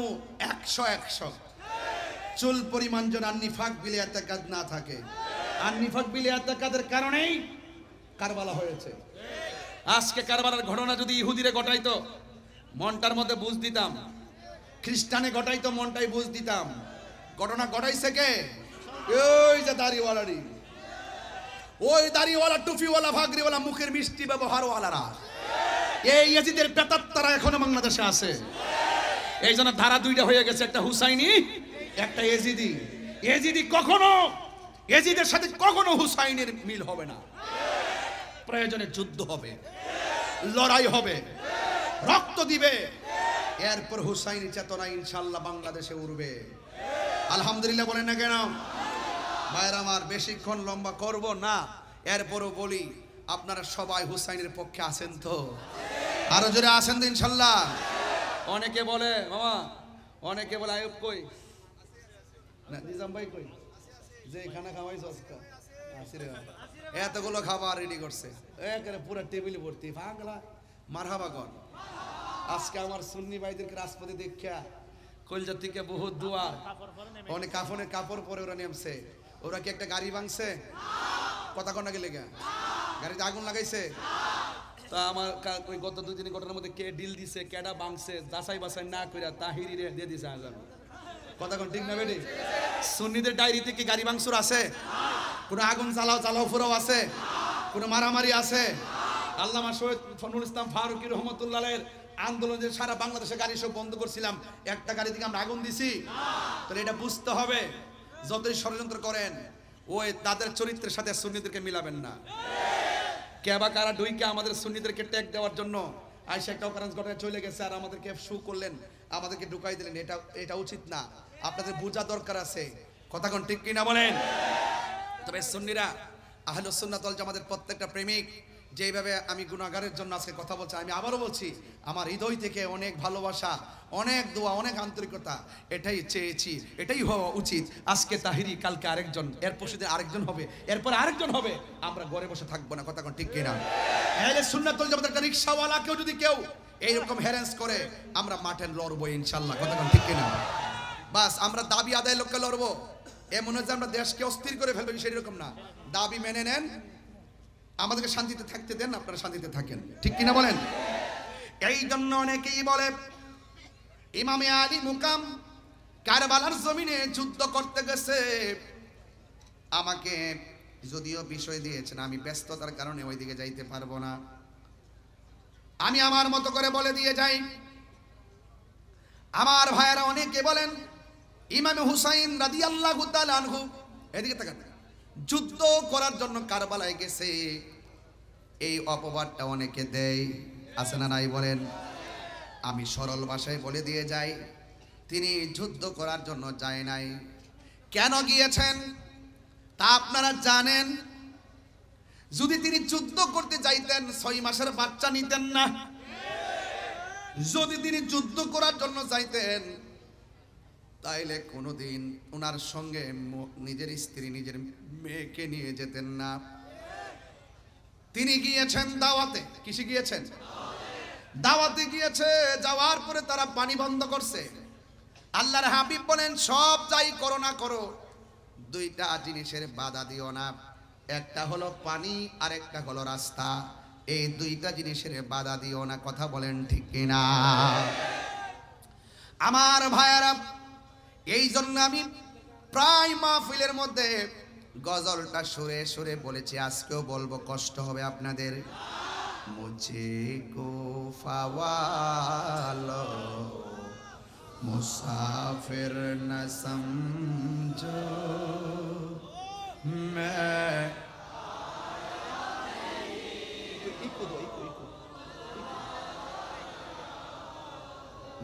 100-100। চুল পরিমাণ যেন নিফাক বিলে এতেকাদ না থাকে। আর নিফাক বিলে এতেকাদের কারণেই কারবালা হয়েছে। আজকে কারবালার ঘটনা যদি ইহুদিরে ঘটাইতো, মনটার মধ্যে বুঝ দিতাম, খ্রিস্টানে ঘটাইতো, মনটাই বুঝ দিতাম। ঘটনা ঘটাইছে কে? ওই যে দাড়িওয়ালারি, ওই দাড়িওয়ালা, টুপিওয়ালা, ভাগরিওয়ালা, মুখের মিষ্টি ব্যবহারওয়ালারা, এই ইয়াজিদের প্রেতাত্মারা এখনো বাংলাদেশে আছে। এই জন্য ধারা দুইটা হয়ে গেছে, একটা হুসাইনি, একটা এজিদি। এজিদি কখনো, এজিদের সাথে কখনো হুসাইনের মিল হবে না। প্রয়োজনে যুদ্ধ হবে, লড়াই হবে, রক্ত দিবে, এরপর হুসাইনি চেতনা ইনশাআল্লাহ বাংলাদেশে উঠবে। আলহামদুলিল্লাহ বলেন না কেন? ভাইরা আমার, বেশিক্ষণ লম্বা করব না, এরপরও বলি, আপনারা সবাই হুসাইনের পক্ষে আছেন তো? আরো জোরে আছেন তো ইনশাআল্লাহ? অনেকে বলে মামা, অনেকে বলে আয়ুব কই, না নিজাম ভাই কই, যে খানা খাওয়াইছ আজকে, এতগুলো খাবার রেডি করছে, একেবারে পুরো টেবিল ভর্তি। পাগলা মারহাবা কর। আজকে আমার সুন্নি ভাইদেরকে রাজপথে দেখা কলজা থেকে বহুত দুয়ার, অনেক কাফনের কাপড় পরে ওরা নেমছে। ওরা কি একটা গাড়ি ভাঙছে? কথা কন না গেলে গাড়িতে আগুন লাগাইছে। তা আমার ওই গত 2 দিনের ঘটনার মধ্যে কে ডিল দিছে, কেডা বাংছে, যাচাই বাছাই না কইরা তাহিরি রে দিয়ে দিছে আজান। কথা কোন ঠিক না বেটি? সুন্নিদের ডায়েরিতে কি গাড়ি ভাঙচুর আছে? কোনো আগুন জ্বালাও ফুরাও আছে? কোনো মারামারি আছে? আল্লামা শহীদ নুরুল ইসলাম ফারুকী রহমতুল্লাহের আন্দোলনে সারা বাংলাদেশে গাড়ি সব বন্ধ করছিলাম, একটা গাড়ি থেকে আমরা আগুন দিছি। তো এটা বুঝতে হবে, যতই ষড়যন্ত্র করেন ওই তাদের চরিত্রের সাথে সুন্নিদেরকে মিলাবেন না। কেবা কারা ডুইকে আমাদের সুন্নিদেরকে ট্যাগ দেওয়ার জন্য আইসা একটা অকারেন্স ঘটনা চলে গেছে, আর আমাদেরকে শু করলেন, আমাদেরকে ঢুকাই দিলেন। এটা উচিত না, আপনাদের বোঝা দরকার আছে। কথা কোন ঠিক কিনা বলেন? তবে সুন্নিরা আহলুস সুন্নাত ওয়াল জামাতের প্রত্যেকটা প্রেমিক যেভাবে আমি গুনাহগারের জন্য আজকে কথা বলছি, আমি আবারও বলছি, আমার হৃদয় থেকে অনেক ভালোবাসা, অনেক দোয়া, অনেক আন্তরিকতা, এটাই চেয়েছি, এটাই হওয়া উচিত। আজকে তাহিরি, কালকে আরেকজন, এরপর সেদিন আরেকজন হবে, এরপর আরেকজন হবে। আমরা ঘরে বসে থাকবো না। কথা কোন ঠিক কিনা? আহলে সুন্নাত ওয়াল জামাতের একটা রিকশাওয়ালাকেও যদি কেউ এইরকম হ্যারাস করে, আমরা মাঠে লড়বো ইনশাল্লাহ। কথা কোন ঠিক কিনা? বাস আমরা দাবি আদায় লোককে লড়বো, এমন হচ্ছে আমরা দেশকে অস্থির করে ফেলবেন সেরকম না। দাবি মেনে নেন, আমাদেরকে শান্তিতে থাকতে দেন, আপনারা শান্তিতে থাকেন। ঠিক কিনা বলেন? এই জন্য অনেকেই বলে ইমামে আলী মুকাম কারবালার জমিনে যুদ্ধ করতে গেছে। আমাকে যদিও বিষয় দিয়েছেন, আমি ব্যস্ততার কারণে ওইদিকে যাইতে পারবো না, আমি আমার মতো করে বলে দিয়ে যাই। আমার ভাইয়েরা অনেকে বলেন ইমাম হুসাইন রাদিয়াল্লাহু তাআলা আনহু, এদিকে তাকান, যুদ্ধ করার জন্য কারবালায় গেছে। এই অপবাদটা অনেকে দেয়, আছে না নাই বলেন? আমি সরল ভাষায় বলে দিয়ে যাই, তিনি যুদ্ধ করার জন্য যায় নাই। কেন গিয়েছেন তা আপনারা জানেন? যদি তিনি যুদ্ধ করতে যাইতেন 6 মাসের বাচ্চা নিতেন না। যদি তিনি যুদ্ধ করার জন্য যাইতেন তাইলে কোনোদিন ওনার সঙ্গে নিজের স্ত্রী, নিজের মেয়েকে নিয়ে যেতেন না। তিনি গিয়েছেন দাওয়াতে। কিসে গিয়েছেন? দাওয়াতে গিয়েছে। যাওয়ার পরে তারা পানি বন্ধ করছে। আল্লাহর হাবিব বলেন, সব যাই করো না করো, 2টা জিনিসের বাধা দিও না। একটা হলো পানি, আর একটা হলো রাস্তা। এই 2টা জিনিসের বাধা দিও না। কথা বলেন ঠিক কিনা? আমার ভাইয়ারা, এই জন্য আমি প্রায় মাহফিলের মধ্যে গজলটা সুরে সুরে বলেছি, আজকেও বলবো, কষ্ট হবে আপনাদের। মুঝে কো ফাওয়ালো মুসাফির না সমঝো मैं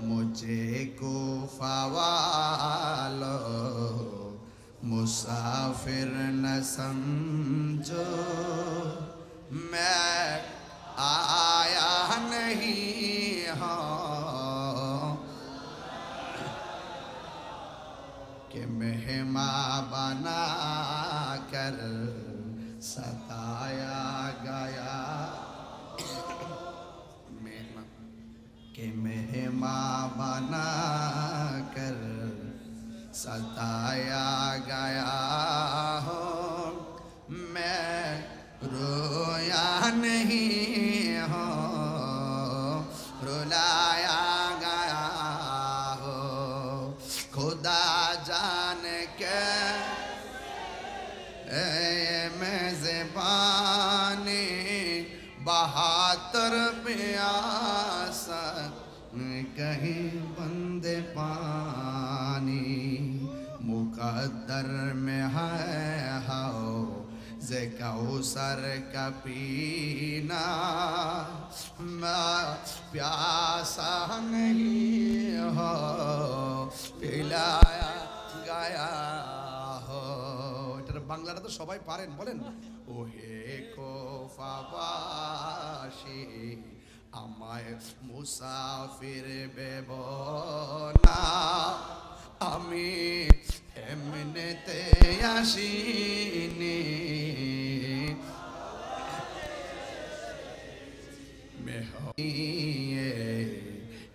मुझे को फवालो मुसाफिर न समझो मैं आया नहीं हूँ कि मेहमान बना कर सताया गया कि मेहमान बना कर सताया गया हो मैं रोया नहीं हो रुलाया गया हो खुदा जान के मेज़बानी 72 प्यासा कहीं बंदे पानी मुकद्दर में है हाओ जे कौसर का पीना मैं प्यासा नहीं हो पिलाया गया हो। এটার বাংলাটা তো সবাই পারেন, বলেন ও হে কোফাবাসী আমায় মুসাফির ভেব না, আমি এমনিতে আসিনি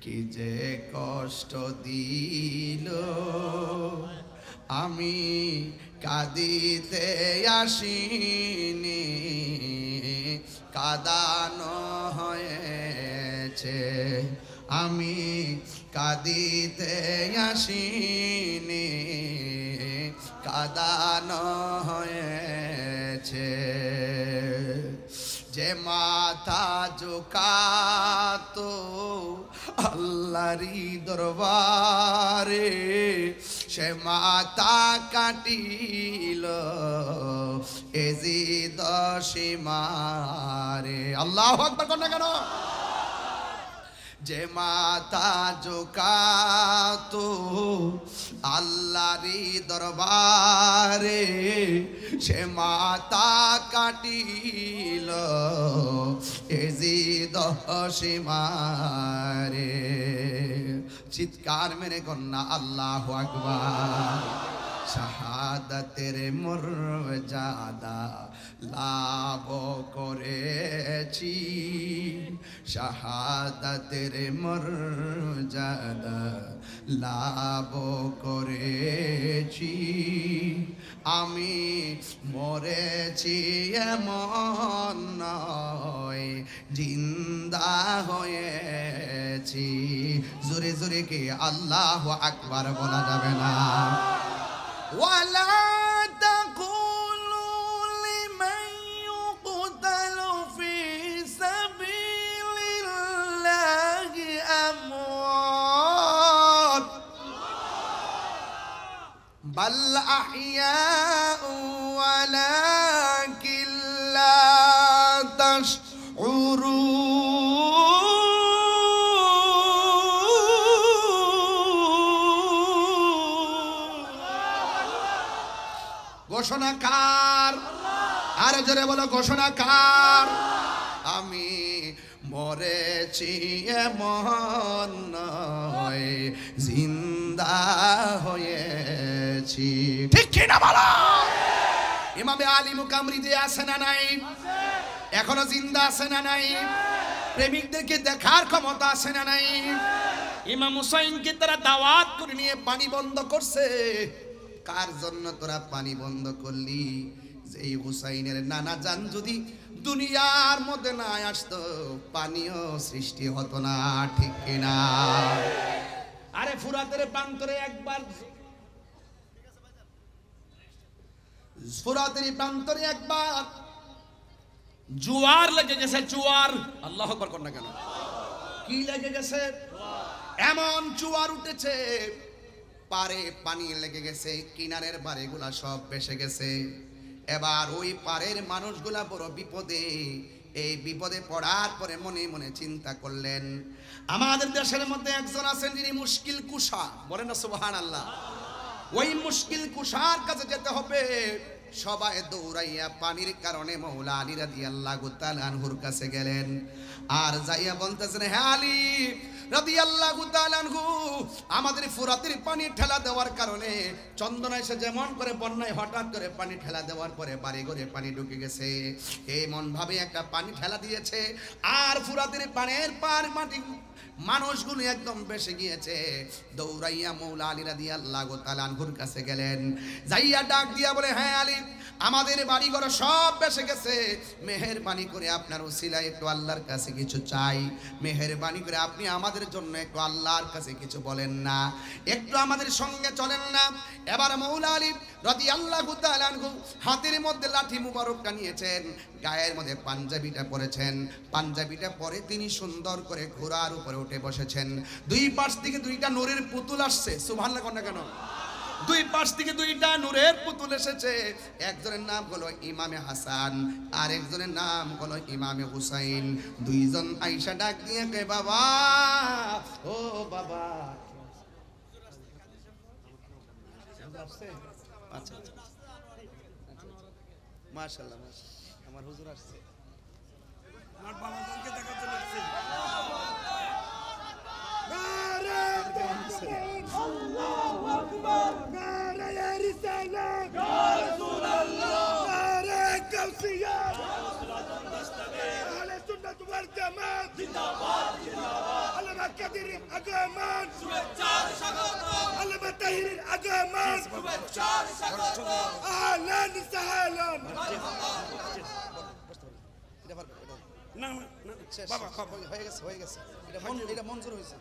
কি যে কষ্ট দিল আমি কাঁদিতে আসিনি কাঁদানো হয়েছে, আমি কাঁদিতে আসিনি, কাঁদানো হয়েছে। যে মাথা ঝুঁকাতো আল্লাহরি দরবারে, সে মাথা কাটিল এজিদ সীমারে। আল্লাহু আকবার কর না কেন? যে মাথা ঝুঁকাতো আল্লাহরি দরবারে, সে মাথা কাটিল এজিদ সীমারে। চিৎকার মেরে কন্যা আল্লাহু আকবার। শাহাদাতের মর্যাদা লাভ করেছি, শাহাদাতের মর্যাদা লাভ করেছি। আমি মরেছি এমন নয়, জিন্দা হয়েছি। জোরে জোরে কি আল্লাহু আকবার বলা যাবে না? ولا تقولوا لمن يقتل في سبيل الله أموات بل أحياء ولكن لا تشعرون। ঘোষণাকার, আরে জোরে বলো ঘোষণাকার। আমি মরেছি এমন নয়, জিন্দা হয়েছি। ঠিক কি না বলো? ইমামে আলী মুকামরি যে আছে না নাই? এখনো জিন্দা আছে না নাই? প্রেমিকদেরকে দেখার ক্ষমতা আছে না নাই? ইমাম হুসাইনকে তারা দাওয়াত করে নিয়ে পানি বন্ধ করছে। কার জন্য তোরা পানি বন্ধ করলি? যে এই হুসাইনের নানা জান যদি দুনিয়ার মধ্যে না আসতো, পানিও সৃষ্টি হতো না। ঠিক কিনা? আরে ফুরাতের প্রান্তরে একবার, ফুরাতের প্রান্তরে একবার জোয়ার লেগে গেছে। জোয়ার, আল্লাহু আকবার কর না কেন? কি লেগে গেছে? এমন জোয়ার উঠেছে, পারে পানি লেগে গেছে, কিনারের বাড়িগুলা সব ভেসে গেছে। এবার ওই পারের মানুষগুলা বড় বিপদে। এই বিপদে পড়ার পরে মনে মনে চিন্তা করলেন, আমাদের দেশের মধ্যে একজন আছেন যিনি মুশকিল কুশা, বলেন না সুবহানাল্লাহ। ওই মুশকিল কুশার কাছে যেতে হবে। সবাই দৌড়াইয়া পানির কারণে মওলা আলী রাদিয়াল্লাহু তাআলা আনহুর কাছে গেলেন। আর যাইয়া বলতেছেন, হে আলী রাদিয়াল্লাহু তাআলা আনহু, আমাদের ফুরাতের পানি ঠেলা দেওয়ার কারণে চন্দনা এসে যেমন করে বন্যায় হঠাৎ করে পানি ঠেলা দেওয়ার পরে বাড়ি ঘরে পানি ঢুকে গেছে, এমন ভাবে একটা পানি ঠেলা দিয়েছে। আর ফুরাতের পানির পার মাটি মানুষগুলো একদম বেশি গিয়েছে। দৌড়াইয়া মওলা আলী রাদিয়াল্লাহু তাআলা আনহুর কাছে গেলেন। যাইয়া ডাক দিয়া বলে, হ্যাঁ আলী, আমাদের বাড়ি ঘর সব বেশে গেছে, মেহেরবানি করে আপনার উসিলায় একটু আল্লাহর কাছে কিছু চাই। মেহেরবানি করে আপনি আমাদের জন্য একটু আল্লাহর কাছে কিছু বলেন না, একটু আমাদের সঙ্গে চলেন না। এবার মওলা আলী রাদিয়াল্লাহু তাআলা আনহু হাতের মধ্যে লাঠি মুবারকটা নিয়েছেন, গায়ের মধ্যে পাঞ্জাবিটা পরেছেন। পাঞ্জাবিটা পরে তিনি সুন্দর করে ঘোড়ার উপরে উঠে বসেছেন। দুই পাশ থেকে দুইটা নূরের পুতুল আসছে। সুবহানাল্লাহ কর না কেন? দুই পাশ থেকে দুইটা নূরের পুতুল এসেছে। একজনের নাম হলো ইমামে হাসান, আর একজনের নাম হলো ইমামে হুসাইন। দুইজন আয়েশা ডাক দিয়ে কে, বাবা, ও বাবা। আচ্ছা আচ্ছা, মাশাআল্লাহ, আমার হুজুর আসছে। আমার বাবাকে দেখাতে লাগছে। আল্লাহু আকবার, নারে ইয়া রিসালাত, ইয়া রাসূলুল্লাহ, নারে কাউসিয়া, ইয়া রাসূলুল্লাহ মুস্তাকিম, আহলে সুন্নাত ওয়াল জামাত জিন্দাবাদ জিন্দাবাদ, আলমা কাদির আগামান শুভেচ্ছার স্বাগত, আলমা তাহির আগামান শুভেচ্ছার স্বাগত, আহলান সাহলান। না না বাবা বাবা হয়ে গেছে হয়ে গেছে, এটা মঞ্জুর হয়েছে,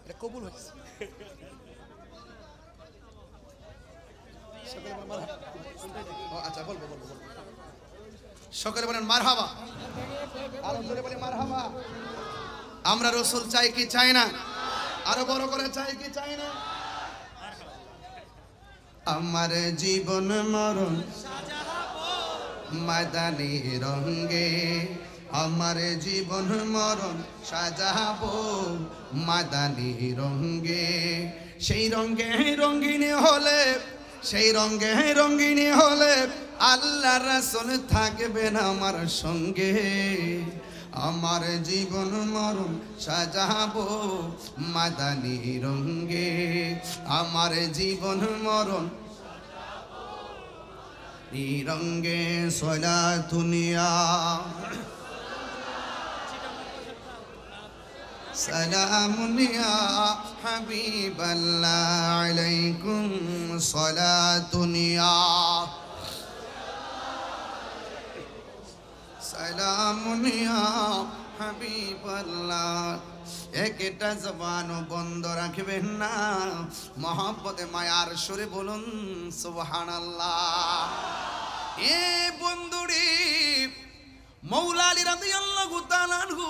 এটা কবুল হয়েছে। আচ্ছা বলবো বলবো বলবো। সকলে বলেন মারহাবা, আরো জোরে বলি মারহাবা। আমরা রসুল চাই কি চাই না? আরো বড় করে চাই কি চাই না? আমার জীবন মরণ মাদানি রঙ্গে, আমার জীবন মরণ সাজাবো মাদানি রঙ্গে। সেই রঙ্গে রঙ্গিনী হলে, সেই রঙ্গে রঙ্গিনী হলে আল্লাহ রাসূল থাকবেন আমার সঙ্গে। আমার জীবন মরণ সাজাবো মাদানি রঙ্গে, আমার জীবন মরণ রঙ্গে। সলাতুনিয়া সালামুনিয়া হাবিবাল্লাহ আলাইকুম সলাতুনিয়া সালামুনিয়া হাবিবাল্লাহ। একটা জবানও বন্ধ রাখবেন না, মহব্বতে মায়ার সুরে বলুন সুবহানাল্লাহ। এ বন্ধুরে, মৌলা আলী রাদিয়াল্লাহু তাআলা আনহু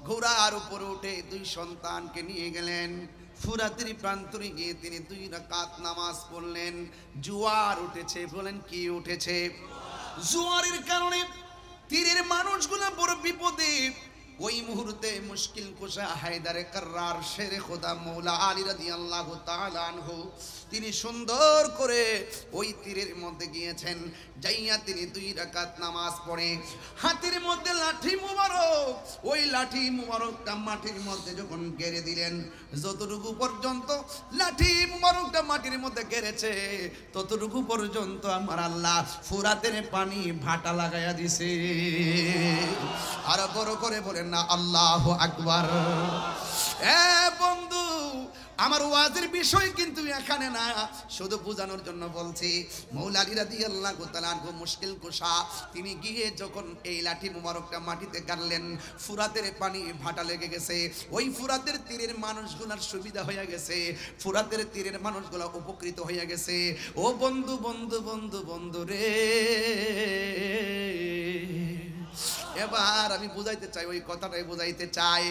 ঘোড়ার উপরে উঠে দুই সন্তানকে নিয়ে গেলেন। ফুরাতের প্রান্তরে গিয়ে তিনি 2 রাকাত নামাজ পড়লেন। জোয়ার উঠেছে, বলেন কি উঠেছে? জোয়ারের কারণে তীরের মানুষগুলো বড় বিপদে। ওই মুহূর্তে মুশকিল কুশা হায়দারে কাররার শেরে খোদা মৌলা আলী রাদিয়াল্লাহু তাআলা আনহু তিনি সুন্দর করে ওই তীরের মধ্যে গিয়েছেন। যাইয়া তিনি 2 রাকাত নামাজ পড়ে হাতের মধ্যে লাঠি মুবারক, ওই লাঠি মুবারকটা মাটির মধ্যে যখন গেড়ে দিলেন, যতটুকু পর্যন্ত লাঠি মুবারকটা মাটির মধ্যে গেড়েছে ততটুকু পর্যন্ত আমার আল্লাহ ফুরাতের পানি ভাটা লাগাইয়া দিছে। আর বড় করে বলেন না আল্লাহু আকবার। এ বন্ধু, আমার ওয়াজের বিষয় কিন্তু এখানে না, শুধু বোঝানোর জন্য বলছি। মৌলা আলী রাদিয়াল্লাহু তাআলা আনহু মুশকিল কুশা তিনি গিয়ে যখন এই লাঠি মুবারকটা মাটিতে গাড়লেন, ফুরাতের পানি ভাটা লেগে গেছে। ওই ফুরাতের তীরের মানুষগুলোর সুবিধা হয়ে গেছে, ফুরাতের তীরের মানুষগুলো উপকৃত হয়ে গেছে। ও বন্ধু বন্ধু বন্ধু বন্ধু রে, এবার আমি বুঝাইতে চাই, ওই কথাটাই বুঝাইতে চাই।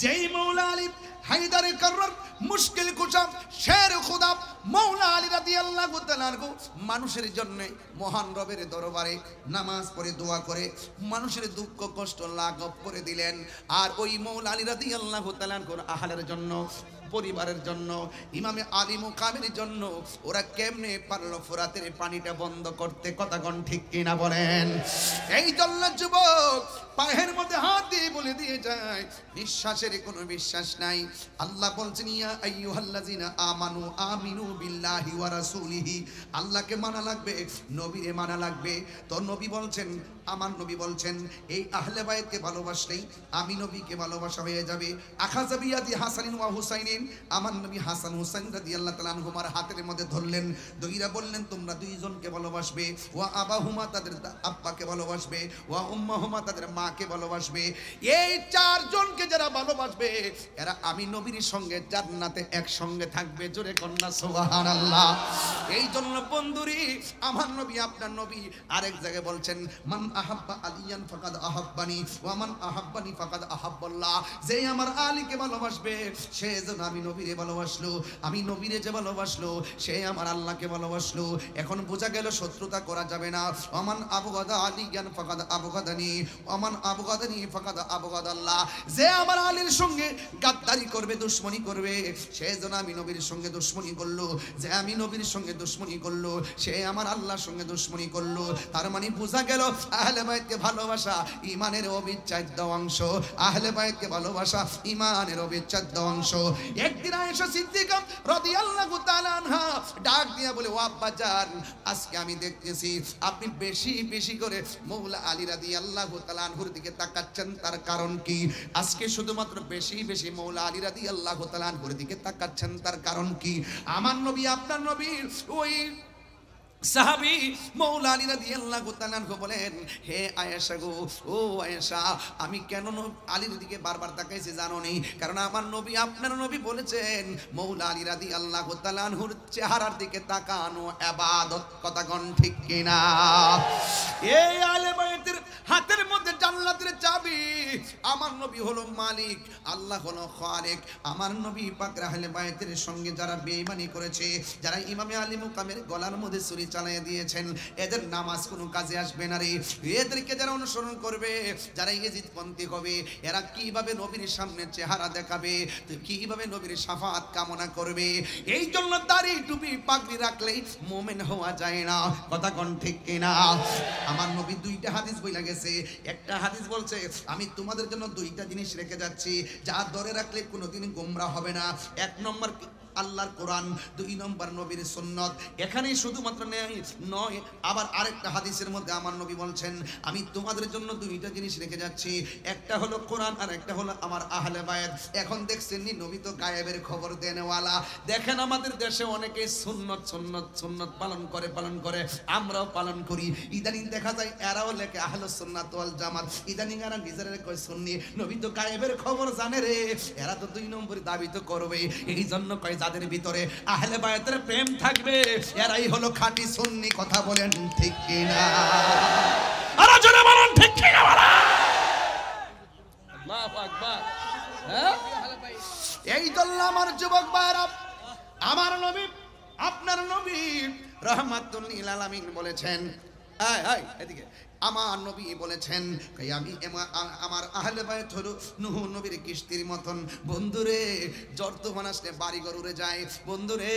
যেই মৌলা আলী হায়দারে কাররার মুশকিল কুশা শের খোদা মৌলা আলী রাদিয়াল্লাহু তাআলা আনহু মানুষের জন্য মহান রবের দরবারে নামাজ পড়ে দোয়া করে মানুষের দুঃখ কষ্ট লাঘব করে দিলেন। আর ওই মৌলা আলী রাদিয়াল্লাহু তাআলা আনহুর আহলের জন্য, পরিবারের জন্য, ইমামে আলী মুকামের জন্য ওরা কেমনে পারলো ফুরাতের পানিটা বন্ধ করতে? কথাগণ ঠিক কিনা বলেন? এই জন্য যুবক পায়ের মধ্যে হাত দিয়ে বলে দিয়ে যায়, নিঃশ্বাসের কোনো বিশ্বাস নাই। আল্লাহ বলছেন ইয়া আইয়ুহাল্লাযিনা আমানু আমিনু বিল্লাহি ওয়া রাসূলিহি, আল্লাহকে মানা লাগবে, নবীরে মানা লাগবে। তো নবী বলছেন, আমার নবী বলছেন এই আহলে বাইতকে ভালোবাসলেই আমি নবীকে ভালোবাসা হয়ে যাবে। আখাযা বিয়াদি হাসানিন ওয়া হুসাইনিন, আমার নবী হাসান হুসাইন রাদিয়াল্লাহু তাআলা আনহুমার হাতের মধ্যে ধরলেন, দইরা বললেন তোমরা দুইজনকে ভালোবাসবে। ওয়া আবাহুমা, তাদের আব্বাকে ভালোবাসবে। ওয়া উম্মাহুমা, তাদের মাকে ভালোবাসবে। এই 4 জনকে যারা ভালোবাসবে এরা আমি নবীর সঙ্গে জান্নাতে একসঙ্গে থাকবে। জোরে কন্যা সুবহানাল্লাহ। এই জন্য বন্ধুরি, আমার নবী আপনার নবী আরেক জায়গায় বলছেন মান আহাব্বা আলিয়ান ফাকাদ আহাব্বানি ওয়া মান আহাব্বানি ফাকাদ আহাব্বাল্লাহ, যে আমার আলীকে ভালোবাসবে সে যেন আমি নবীরে ভালোবাসলো, আমি নবীরে যে ভালোবাসলো সে আমার আল্লাহকে ভালোবাসলো। এখন বোঝা গেল শত্রুতা করা যাবে না। ওমান আবগাদা আলিয়ান ফাকাদ আবগাদানি ওমান আবগাদানি ফাকাদ আবগাদাল্লাহ, যে আমার আলীর সঙ্গে গাদ্দারি করবে, দুশমনি করবে, সে যেন আমি নবীর সঙ্গে দুশমনি করলো। যে আমি নবীর সঙ্গে দুশমনি করলো সে আমার আল্লাহর সঙ্গে দুশমনি করলো। তার মানে বোঝা গেল আহলে বাইতকে ভালোবাসা ঈমানের অবিচ্ছেদ্য অংশ। আহলে বাইতকে ভালোবাসা ঈমানের অবিচ্ছেদ্য অংশ। একদিন আয়েশা সিদ্দিকা রাদিয়াল্লাহু তাআলা আনহা ডাক দিয়া বলে, ও আব্বা জান, আজকে আমি দেখতেছি আপনি বেশি বেশি করে মৌলা আলী রাদিয়াল্লাহু তাআলা আনহুর দিকে তাকাচ্ছেন, তার কারণ কি? আজকে শুধুমাত্র বেশি বেশি মৌলা আলী রাদিয়াল্লাহু তাআলা আনহুর দিকে তাকাচ্ছেন, তার কারণ কি? আমার নবী আপনার নবী ওই সাহাবী মাওলা আলী রাদিয়াল্লাহু তাআলা আনহু বলেন, হে আয়েশা গো, ও আয়েশা, আমি কেন আলীর দিকে বারবার তাকাইছি জানো নি? কারণ আমার নবী, আপনার নবী বলেছেন মাওলা আলী রাদিয়াল্লাহু তাআলা আনহুর চেহারার দিকে তাকানো ইবাদত। কথা কোন ঠিক কিনা? এই আলে বাইতের হাতের মধ্যে জান্নাতের চাবি। আমার নবী হলো মালিক, আল্লাহ হলো খালিক। আমার নবী পাক আহলে বাইতের সঙ্গে যারা বেঈমানি করেছে, যারা ইমামে আলী মুকামের গলার মধ্যে ছুরি চালিয়ে দিয়েছেন, এদের নামাজ কোনো কাজে আসবে না রে। এদেরকে যারা অনুসরণ করবে, যারা ইজিদপন্থী হবে, এরা কিভাবে নবীর সামনে চেহারা দেখাবে, কিভাবে নবীর শাফাত কামনা করবে? এই জন্য দাড়ি টুপি পাগড়ি রাখলেই মুমিন হওয়া যায় না। কথা কোন ঠিক কিনা? আমার নবী দুইটা হাদিস বইলা গেছে। একটা হাদিস বলছে, আমি তোমাদের জন্য দুইটা জিনিস রেখে যাচ্ছি, যা ধরে রাখলে কোনোদিন গোমরা হবে না। এক নম্বর আল্লাহর কোরআন, দুই নম্বর নবীর সুন্নত। এখানেই শুধুমাত্র নয়, আবার আরেকটা হাদিসের মধ্যে আমার নবী বলছেন, আমি তোমাদের জন্য দুইটা জিনিস রেখে যাচ্ছি, একটা হলো কোরআন আর একটা হলো আমার আহলে বায়াত। এখন দেখছেন নি, নবী তো গায়েবের খবর দেনেওয়ালা। দেখেন আমাদের দেশে অনেকে সুন্নত সুন্নত সুন্নত পালন করে, আমরাও পালন করি। ইদানিং দেখা যায় এরাও লেখে আহলে সুন্নাত ওয়াল জামাত, ইদানিং এরা নিজেরা কয় সুন্নি। নবী তো গায়েবের খবর জানে রে, এরা তো দুই নম্বর দাবি তো করবে। এই জন্য কয় যাদের ভিতরে আহলে বায়াতের প্রেম থাকবে, এরাই হলো খাঁটি সুন্নি। কথা বলেন ঠিক কিনা? আরো জোরে বলেন ঠিক কিনা বলা। আল্লাহু আকবার। হ্যাঁ, এই জন্য আমার যুবক ভাইরা, আমার নবী, আপনার নবী রাহমাতুল লিল আলামিন বলেছেন, এদিকে আমার নবী বলেছেন, আমি আমার আহলে বায়াত হলো নূহ নবীর কিস্তির মতন। বন্ধুরে, ঝড় তুফান আসলে বাড়িঘর উড়ে যায়। বন্ধুরে,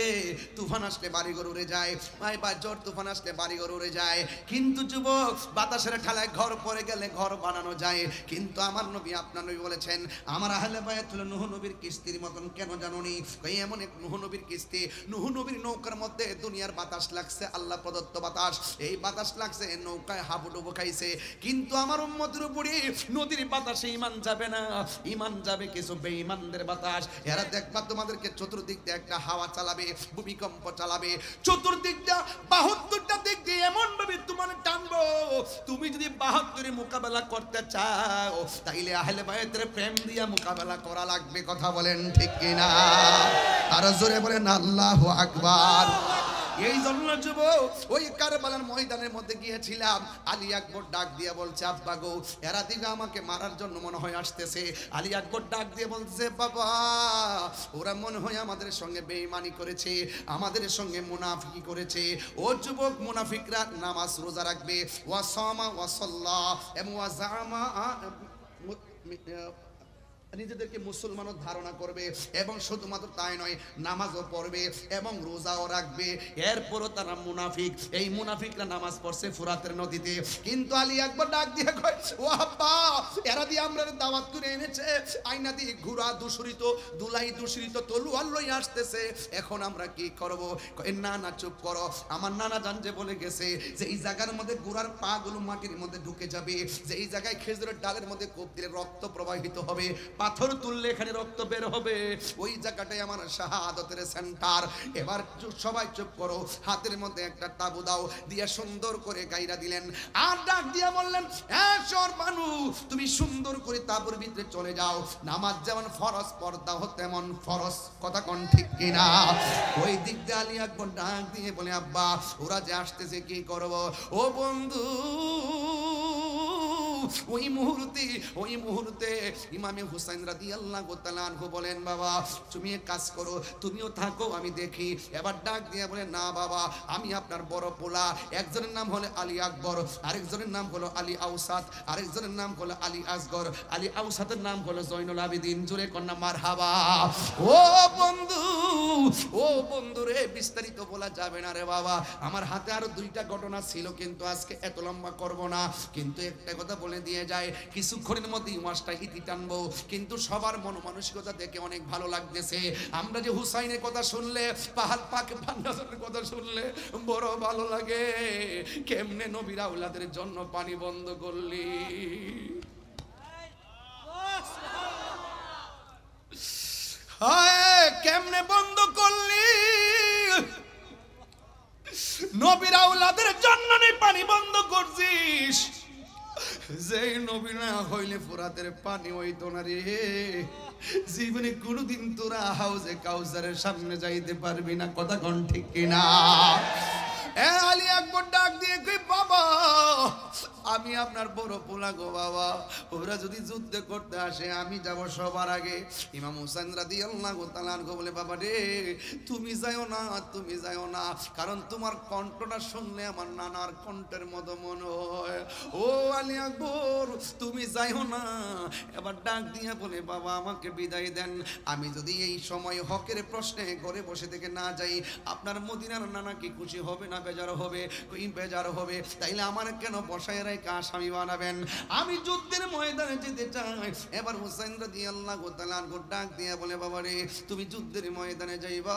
তুফান আসলে বাড়িঘর উড়ে যায়। বা ঝড় তুফান আসলে বাড়িঘর উড়ে যায়, কিন্তু যুবক, বাতাসের ঠালায় ঘর পড়ে গেলে ঘর বানানো যায়। কিন্তু আমার নবী, আপনার নবী বলেছেন, আমার আহলে বায়াত হলো নূহ নবীর কিস্তির মতন। কেন জানোনি? এমন এক নূহ নবীর কিস্তি, নূহ নবীর নৌকার মধ্যে দুনিয়ার বাতাস লাগছে, আল্লাহ প্রদত্ত বাতাস। এই বাতাস লাগছে, নৌকায় হাবুডুবু খাইছে, কিন্তু আমার উম্মতের উপরে নদীর বাতাসে ঈমান যাবে না, ঈমান যাবে কিছু বেঈমানদের বাতাস। এরা দেখবা তোমাদেরকে চতুর্দিক দিয়ে একটা হাওয়া চালাবে, ভূমিকম্প চালাবে, চতুর্দিক দিয়ে 72টা দিক দিয়ে এমন ভাবে তোমার টানবো, তুমি যদি 72 মোকাবেলা করতে চাও, তাইলে আহলে বায়াতের প্রেম দিয়া মোকাবেলা করা লাগবে। কথা বলেন ঠিক কিনা? আর জোরে বলেন আল্লাহু আকবার। এই জন্য যুবক, ওই কারবালার ময়দানের মধ্যে গিয়েছিলাম, আলী আকবর ডাক দিয়ে বলছে, আব্বা গো, এরা দিকে আমাকে মারার জন্য মনে হয় আসতেছে। আলী আকবর ডাক দিয়ে বলছে, বাবা, ওরা মনে হয় আমাদের সঙ্গে বেঈমানি করেছে, আমাদের সঙ্গে মুনাফিকি করেছে। ও যুবক, মুনাফিকরা নামাজ রোজা রাখবে, ওয়া সামা ওয়া সাল্লা এবং ওয়া জামা, নিজেদেরকে মুসলমানও ধারণা করবে, এবং শুধুমাত্র তাই নয়, নামাজও পড়বে এবং রোজাও রাখবে। এরপরও তারা মুনাফিক। এই মুনাফিকরা নামাজ পড়ছে ফুরাতের নদীতে। কিন্তু আলী আকবর ডাক দিয়ে কয়, ও আব্বা, এরা দিয়ে আমরা দাওয়াত করে এনেছে, আয়না দিয়ে ঘোড়া দূষিত, দুলাই দূষিত, তলোয়ার লই আসতেছে, এখন আমরা কি করব? না না, চুপ করো। আমার নানা জান যে বলে গেছে যে এই জায়গার মধ্যে ঘোড়ার পা গুলো মাটির মধ্যে ঢুকে যাবে, যে এই জায়গায় খেজুরের ডালের মধ্যে কোপ দিলে রক্ত প্রবাহিত হবে, পাথর তুললে এখানে রক্ত বের হবে, ওই জায়গাটাই আমার শাহাদাতের সেন্টার। এবার সবাই চুপ করো, হাতের মধ্যে একটা তাবু দাও, দিয়ে সুন্দর করে গাইরা দিলেন। আর ডাক দিয়ে বললেন, এসর বানু, তুমি সুন্দর করে তাবুর ভিতরে চলে যাও। নামাজ যেমন ফরজ, পর্দাও তেমন ফরজ। কথা কোন ঠিক কিনা? ওই দিক দিয়ে আলী আকবর ডাক দিয়ে বলে, আব্বা, ওরা যে আসতেছে, কি করব? ও বন্ধু, ওই মুহূর্তে ইমামে হুসাইন রাদিয়াল্লাহু তাআলা আনহু বলেন, বাবা, তুমি এক কাজ করো, তুমিও থাকো, আমি দেখি। এবার ডাক দিয়ে বলে, না বাবা, আমি আপনার বড় পোলা। একজনের নাম হলো আলী আকবর, আরেকজনের নাম হলো আলী আউসাত, আরেকজনের নাম হলো আলী আসগর। আলী আউসাতের নাম হলো জয়নুল আবেদিন। জোরে কন্যা মারহাবা। ও বন্ধু রে, বিস্তারিত বলা যাবে না রে বাবা, আমার হাতে আরো দুইটা ঘটনা ছিল, কিন্তু আজকে এত লম্বা করব না। কিন্তু একটা কথা বলে দিয়ে যায়, কিছুক্ষণের মধ্যে ওয়াজটা ইতি টানবো, কিন্তু সবার মন মানসিকতা দেখে অনেক ভালো লাগতেছে। আমরা যে হুসাইনের কথা শুনলে, পাহাড় পাক বান্দাদের কথা শুনলে বড় ভালো লাগে। কেমনে নবীর আওলাদের জন্য পানি বন্ধ করলি, কেমনে বন্ধ করলি? নবীর আওলাদ নবী না হইলে ফুরাতের পানি হইতো না রে। জীবনে কোনোদিন তোরা হাউজে কাউসারের সামনে যাইতে পারবি না, কথা কোন ঠিক কিনা? আলী আকবর ডাক দিয়ে কই, বাবা আমি আপনার বড় পোলা গো বাবা, ওরা যদি যুদ্ধ করতে আসে আমি যাব সবার আগে। ইমাম হুসাইন রাদিয়াল্লাহু তাআলা আনহু বলে, বাবা রে তুমি যাও না, তুমি যাও না, কারণ তোমার কণ্ঠটা শুনলে আমার নানার কণ্ঠের মতো মনে হয়। ও আলী আকবর তুমি যাও না। এবার ডাক দিয়ে বলে, বাবা আমাকে বিদায় দেন, আমি যদি এই সময় হকের প্রশ্নে ঘরে বসে থেকে না যাই, আপনার মদিনার নানা কি খুশি হবে না বেজার হবে? কই বেজার হবে, তাইলে আমার কেন বসায় রেখে আসামি বানাবেন? আমি যুদ্ধের ময়দানে যেতে চাই। এবার হুসাইন রাদিয়াল্লাহু তাআলা আনহু ডাক দিয়ে বলে, বাবা রে তুমি যুদ্ধের ময়দানে যাইবা,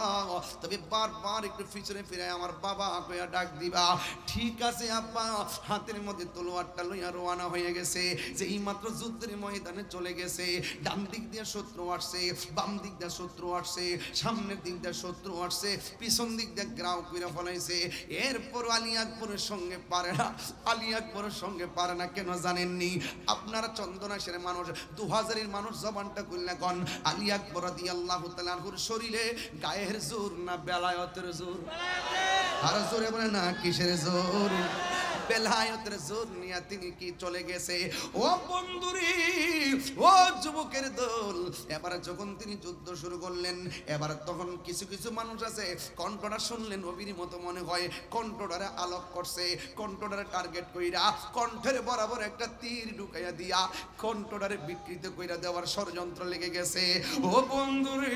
তবে বারবার একটু পিছনে ফিরে আমার বাবা কইয়া ডাক দিবা। ঠিক আছে আব্বা। হাতের মধ্যে তলোয়ারটা লইয়া রওনা হয়ে গেছে। যেই মাত্র যুদ্ধের ময়দানে চলে গেছে, ডান দিক দিয়ে শত্রু আসছে, বাম দিক দিয়ে শত্রু আসছে, সামনের দিক দিয়ে শত্রু আসছে, পিছন দিক দিয়ে গ্রাউ কইরা ফলাইছে। এরপর আলী আকবরের সঙ্গে পারে না, আলী আকবরের সঙ্গে পারে না। কেন জানেননি? আপনারা চন্দনাশের মানুষ, 2000-এর মানুষ জবানটা কইলা কোন আলী আকবর রাদিয়াল্লাহু তাআলা আনহুর শরীরে গায়ের জোর না বেলায়েতের জোর? আর জোরে বলে না কিসের জোর? বেলায়েতের জোর নিয়ে তিনি কি চলে গেছে। ও বন্ধুরি, ও যুবকের দল, এবারে যখন তিনি যুদ্ধ শুরু করলেন, এবার তখন কিছু কিছু মানুষ আছে কণ্ঠটা শুনলেন নবীর মতো মনে হয়, কণ্ঠটারে আলোক করছে, কণ্ঠটারে টার্গেট কইরা কণ্ঠের বরাবর একটা তীর ঢুকাইয়া দিয়া কণ্ঠটারে বিকৃত কইরা দেওয়ার ষড়যন্ত্র লেগে গেছে। ও বন্ধুরে,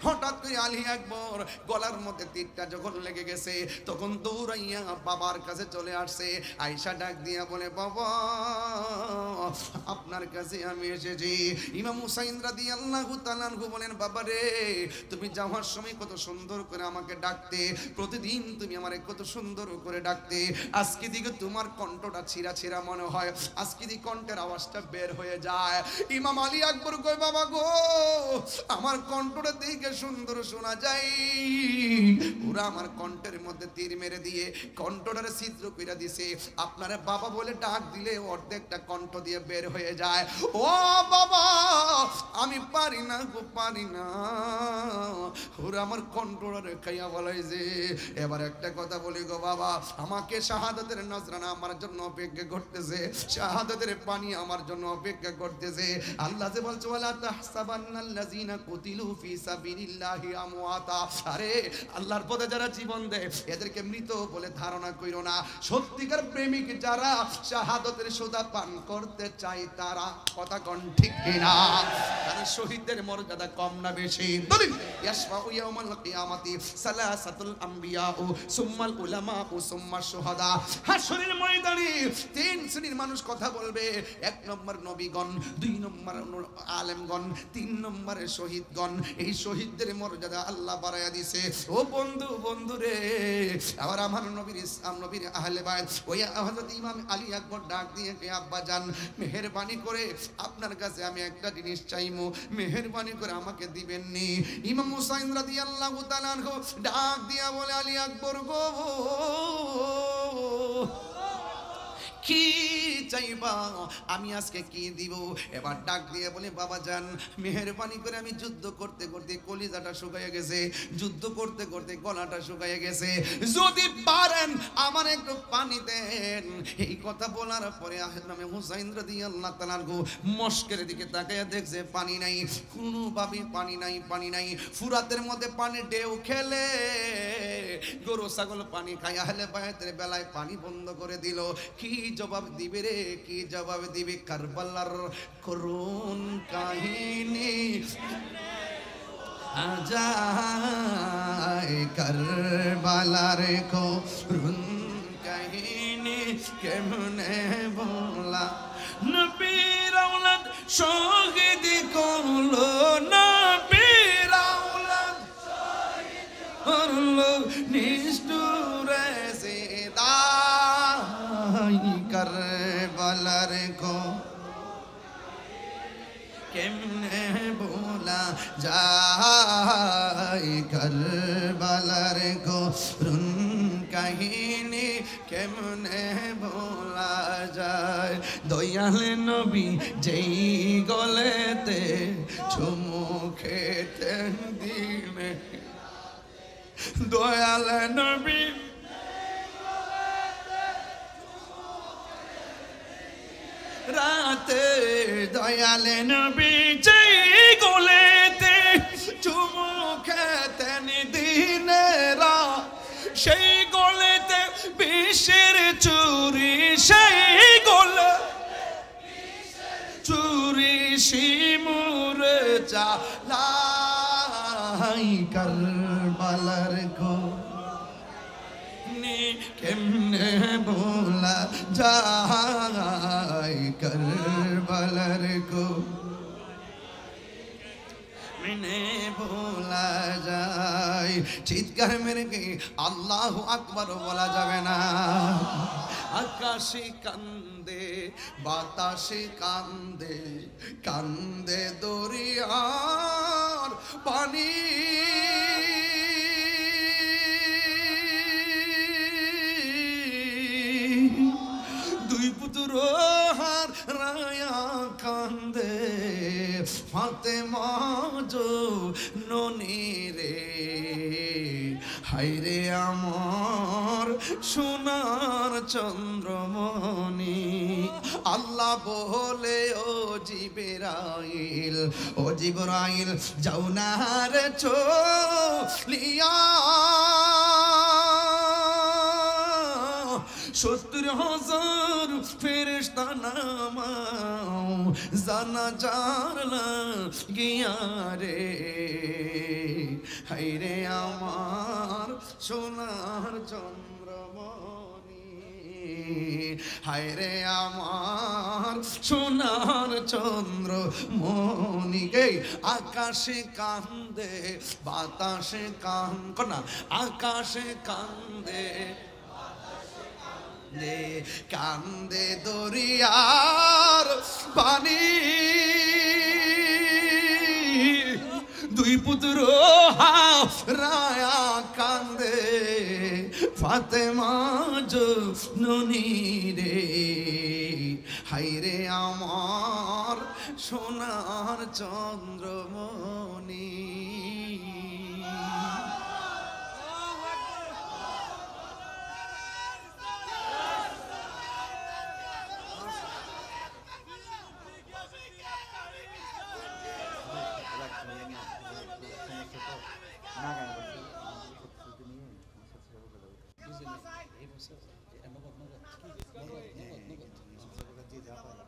হঠাৎ করে আলী আকবর গলার মধ্যে তীরটা যখন লেগে গেছে, তখন দৌড়াইয়া বাবার কাছে চলে আসছে। আয়েশা ডাক দিয়া বলে, বাবা আপনার কাছে আমি এসেছি। ইমাম হুসাইন রাদিয়াল্লাহু তাআলা আনহু বলেন, বাবা রে তুমি যাওয়ার সময় কত সুন্দর করে আমাকে ডাকতে, প্রতিদিন তুমি আমারে কত সুন্দর করে ডাকতে, আজকে দিকে তোমার কণ্ঠটা ছিঁড়া ছিঁড়া মনে হয়, আজকে দিকে কণ্ঠের আওয়াজটা বের হয়ে যায়। ইমাম আলী আকবর কয়, বাবা গো আমার কণ্ঠটা দেখে সুন্দর শোনা যায়, ওরা আমার কণ্ঠের মধ্যে তীর মেরে দিয়ে কণ্ঠটারে ছিদ্র কইরা দিছে, আপনারা বাবা বলে ডাক দিলে অর্ধেকটা কণ্ঠ দিয়ে বের হয়ে যায়। ও বাবা আমি পারি না গো, পারি না, ওরা আমার কণ্ঠটারে খাইয়া বলাই যে। এবার একটা কথা বলি গো বাবা, আমাকে শাহাদাতের নজরানা আমার জন্য অপেক্ষা করতেছে, শাহাদাতের পানি আমার জন্য অপেক্ষা করতেছে। আল্লাহ যে বলছে, ওয়ালা তাহসাবান্নাল্লাযিনা কুতিলু ফি সাবিলিল্লাহি আমওয়াতা, আরে আল্লাহর পথে যারা জীবন দেয় এদেরকে মৃত বলে ধারণা কইরো না। সত্যিকার প্রেমিক যারা শাহাদাতের সুধা পান করতে চায় তারা, কথা কোন ঠিক কিনা? কারণ শহীদদের মর্যাদা কম না বেশি? দলিল ইয়াশফাউ ইয়াউমাল কিয়ামাতি সালাসাতুল আম্বিয়া ও সুম্মাল উলামা ও সুম্মাশ শুহাদা। হাশরের ময়দানে তিন শ্রেণীর মানুষ কথা বলবে। এক নম্বর নবীগণ, দুই নম্বর আলেমগণ, তিন নম্বরে শহীদগণ। এই শহীদদের মর্যাদা আল্লাহ বাড়াইয়া দিছে। ও বন্ধু, বন্ধু রে, আবার আমার নবীর ইসলাম নবীর আহলে বাইত ওই হযরত ইমাম আলী আকবর ডাক দিয়ে কে, আব্বা জান মেহেরবানি করে আপনার কাছে আমি একটা জিনিস চাইমু, মেহেরবানি করে আমাকে দিবেন নি? ইমাম হুসাইন রাদিয়াল্লাহু তাআলা আনহু ডাক দিয়া বলে, আলী আকবর গো কি চাইবা, আমি আজকে কি দিব? এবার ডাক দিয়ে বলে, বাবা জান মেহেরবানি করে, আমি যুদ্ধ করতে করতে কলিজাটা শুকাইয়া গেছে, যুদ্ধ করতে করতে গলাটা শুকাইয়া গেছে, যদি পারেন আমার একটু পানি দেন। এই কথা বলার পরে আমি হুসাইন রাদিয়াল্লাহু তাআলা আনহু মস্কের দিকে তাকাইয়া দেখছে পানি নাই, কোনোভাবে পানি নাই, পানি নাই। ফুরাতের মধ্যে পানি ঢেউ খেলে গরু ছাগল পানি খায়, আহলে বায়তের বেলায় পানি বন্ধ করে দিল। কি জবাব দিবে রে, কি জবাব দিবে? কারবালার করুণ কাহিনী আজায়, কারবালার করুণ কাহিনী কেমনে বলা। নবীর আওলাদ শহীদ করলো, নবীর আওলাদ শহীদ করলো, নিষ্ঠুরে সিদা কারবালার কো কেমনে ভোলা যায়, কারবালার করুণ কাহিনী কেমনে ভোলা যায়। দয়াল নবী যেই গলেতে চুমু খেতেন দিনে দয়াল নবী রাতে দয়াল নবী যেই গলেতে চুমু খেতেন দিনে রাত সেই গলেতে বিষের চুরি সেই গলে চুরি শিমুর চালাই কারবালার গো কেমনে ভোলা যায় কারবালার গো মিনে ভোলা যায় চিৎকার মেরে গে আল্লাহ আকবার বলা যাবে না আকাশে কান্দে বাতাসে কান্দে কান্দে দরিয়ার পানি দুই পুত্র হার রায়া কান্দে ফাতেমা ননি রে হায়রে আমার সোনার চন্দ্রমণি আল্লাহ বলে ও জিবরাইল যাও না রে চলিয়া 70,000 ফেরেশতা নামাও জানাজার লাগিয়া রে হায়রে আমার সোনার চন্দ্রমণি হায়রে আমার সোনার চন্দ্রমণি গে আকাশে কান্দে বাতাসে কান্দে আকাশে কান্দে কান্দে দরিয়ার পানি দুই পুত্র রায়া কান্দে ফাতেমা ননি রে হায়রে আমার সোনার চন্দ্রমণি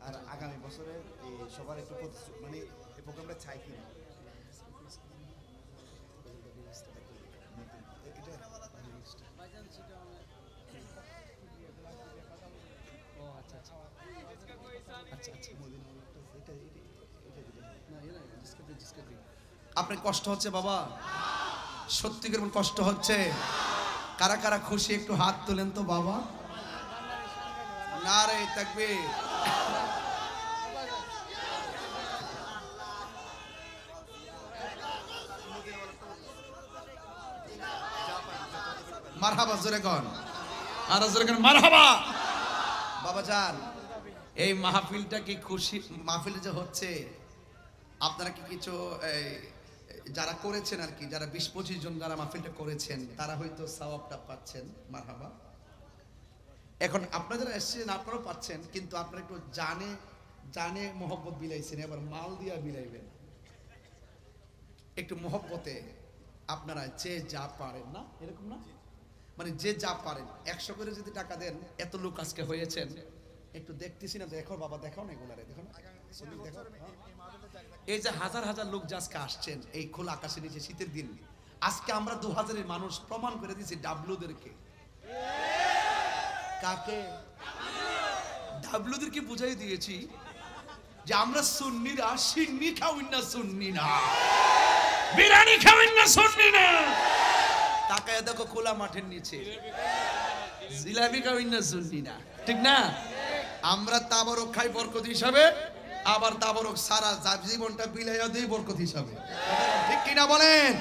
আর আগামী বছরে সবার একটু মানে এই প্রোগ্রামটা চাই কি আপনার কষ্ট হচ্ছে বাবা সত্যিকার কষ্ট হচ্ছে কারা কারা খুশি একটু হাত তোলেন তো বাবা নারে তাকবীর মারহাবা জোরে কোন আর জোরে কোন মারহাবা বাবা জান এই মাহফিলটা কি খুশি মাহফিল যে হচ্ছে আপনারা কি কিছু যারা করেছেন আর কি যারা 20-25 জন যারা মাহফিলটা করেছেন তারা হয়তো সওয়াবটা পাচ্ছেন মারহাবা এখন আপনারা যারা এসেছেন আপনারাও পাচ্ছেন কিন্তু আপনারা একটু জানে মোহব্বত বিলাইছেন এবার মাল দিয়া বিলাইবেন একটু মোহব্বতে আপনারা যে যা পারেন না এরকম না মানে যে যা পারেন 100 করে যদি টাকা দেন এত লোক আজকে হয়েছেন একটু দেখতেছি না দেখো বাবা দেখাও না এগুলারে দেখো এই যে হাজার হাজার লোক যে আজকে আসছেন এই খোলা আকাশের নিচে শীতের দিন আজকে আমরা 2000-এর মানুষ প্রমাণ করে দিয়েছি ডাব্লুদেরকে কাকে ডাব্লুদেরকে বুঝাই দিয়েছি যে আমরা সুন্নিরা সিন্নি খাওয়াই না সুন্নি না বিরিয়ানি খাওয়াই না সুন্নি না তাকায় দেখো খোলা মাঠের নিচে জিলাপি খাওয়াই না সুন্নি না ঠিক না আমরা তাবরক খাই বরকত হিসাবে আবার তাবরক সারা জীবনটা বিলাইয়া দেই বরকত হিসাবে ঠিক কি না বলেন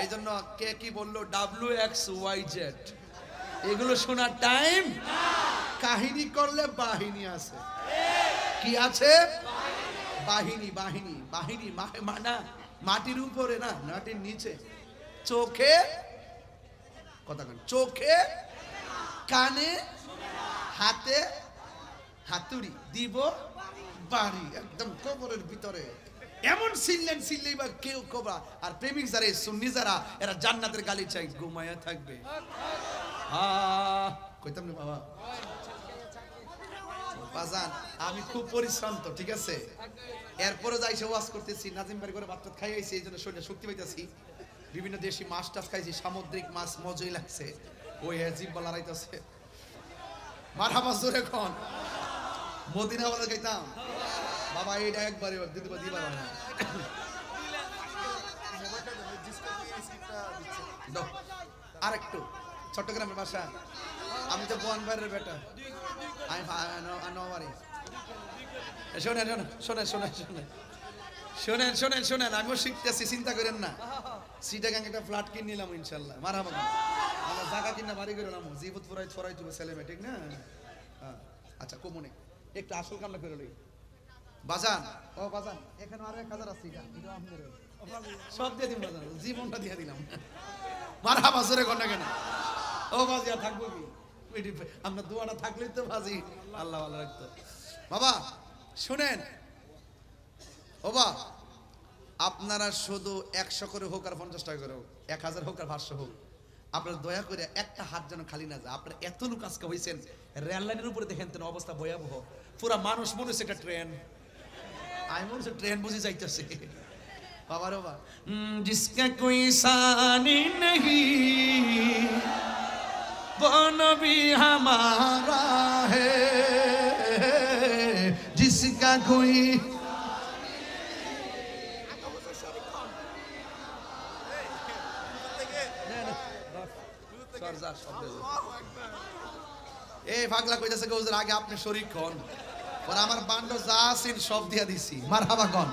এইজন্য কে কি বললো WXYZ এগুলো শোনার টাইম কাহিনী করলে বাহিনী আছে কি আছে? বাহিনী বাহিনী বাহিনী না, মাটির উপরে না, মাটির নিচে। চোখে কথা কন, চোখে কানে হাতে হাতুড়ি দিব বাড়ি, একদম কবরের ভিতরে এমন সিললেই বা কেউ কবরা। আর প্রেমিক যারা, সুন্নি যারা, এরা জান্নাতের গালি চাই, ঘুমায়া থাকবে। কইতাম না বাবা বাজান, আমি খুব পরিশ্রান্ত, ঠিক আছে। এরপরে যাইছে ওয়াজ করতেছি, নাজিম বাড়ি করে ভাত খাই আইছি, এই জন্য শরীরে শক্তি পাইতেছি। বিভিন্ন দেশি মাছ টাছ খাইছি, সামুদ্রিক মাছ, মজাই লাগছে। ওই জিব্বা লড়াইতেছে। মারহাবা জোরে কোন মদিনা বলে খাইতাম বাবা, এইটা একবারে দিবার না। আরেকটু চট্টগ্রামের বাসা, আমি তো বোয়ানবাড়ির বেটা, আমি নোয়াবাড়ি। শোনেন শোনেন শোনেন শোনেন শোনেন শোনেন শোনেন, আমিও শিখতেছি, চিন্তা করেন না। সিটাগাং একটা ফ্ল্যাট কিনে নিলাম ইনশাল্লাহ, মারহাবা। আমরা জায়গা কিনা বাড়ি করে নিলাম, জীবত ফরাই তুমি ছেলে মেয়ে, ঠিক না? আচ্ছা কমনে একটু আসল কামনা করে লই বাজান। ও বাজান, এখানে আরো 1000 আছে, সব দিয়ে দিন বাজান, জীবনটা দিয়ে দিলাম। মারহাবা জোরে কোন না কেন? ও বাজি আর থাকবো কি, আমরা দোয়াটা থাকলেই তো বাজি আল্লাহ ভালো রাখতো। বাবা শুনেন, ও বা আপনারা শুধু 100 করে হোক আর 50 টাকা করে হোক, 1000 হোক আর 500 হোক, আপনারা দয়া করে একটা হাত যেন খালি না যায়। আপনারা এত লোক আজকে হয়েছেন, রেল লাইনের উপরে দেখেন তো অবস্থা ভয়াবহ, পুরা মানুষ মনে হচ্ছে একটা ট্রেন। আমি মনে হচ্ছে ট্রেন বুঝে যাইতেছে বাবা রে বাবা। জিসকা কোই সানি নেহি वो नबी हमारा है, जिसका कोई এই পাগলা কইতাছে গৌজের আগে আপনি শরীক হন, পরে আমার বান্ড যা আছেন সব দিয়া দিছি, মারহাবা কোন।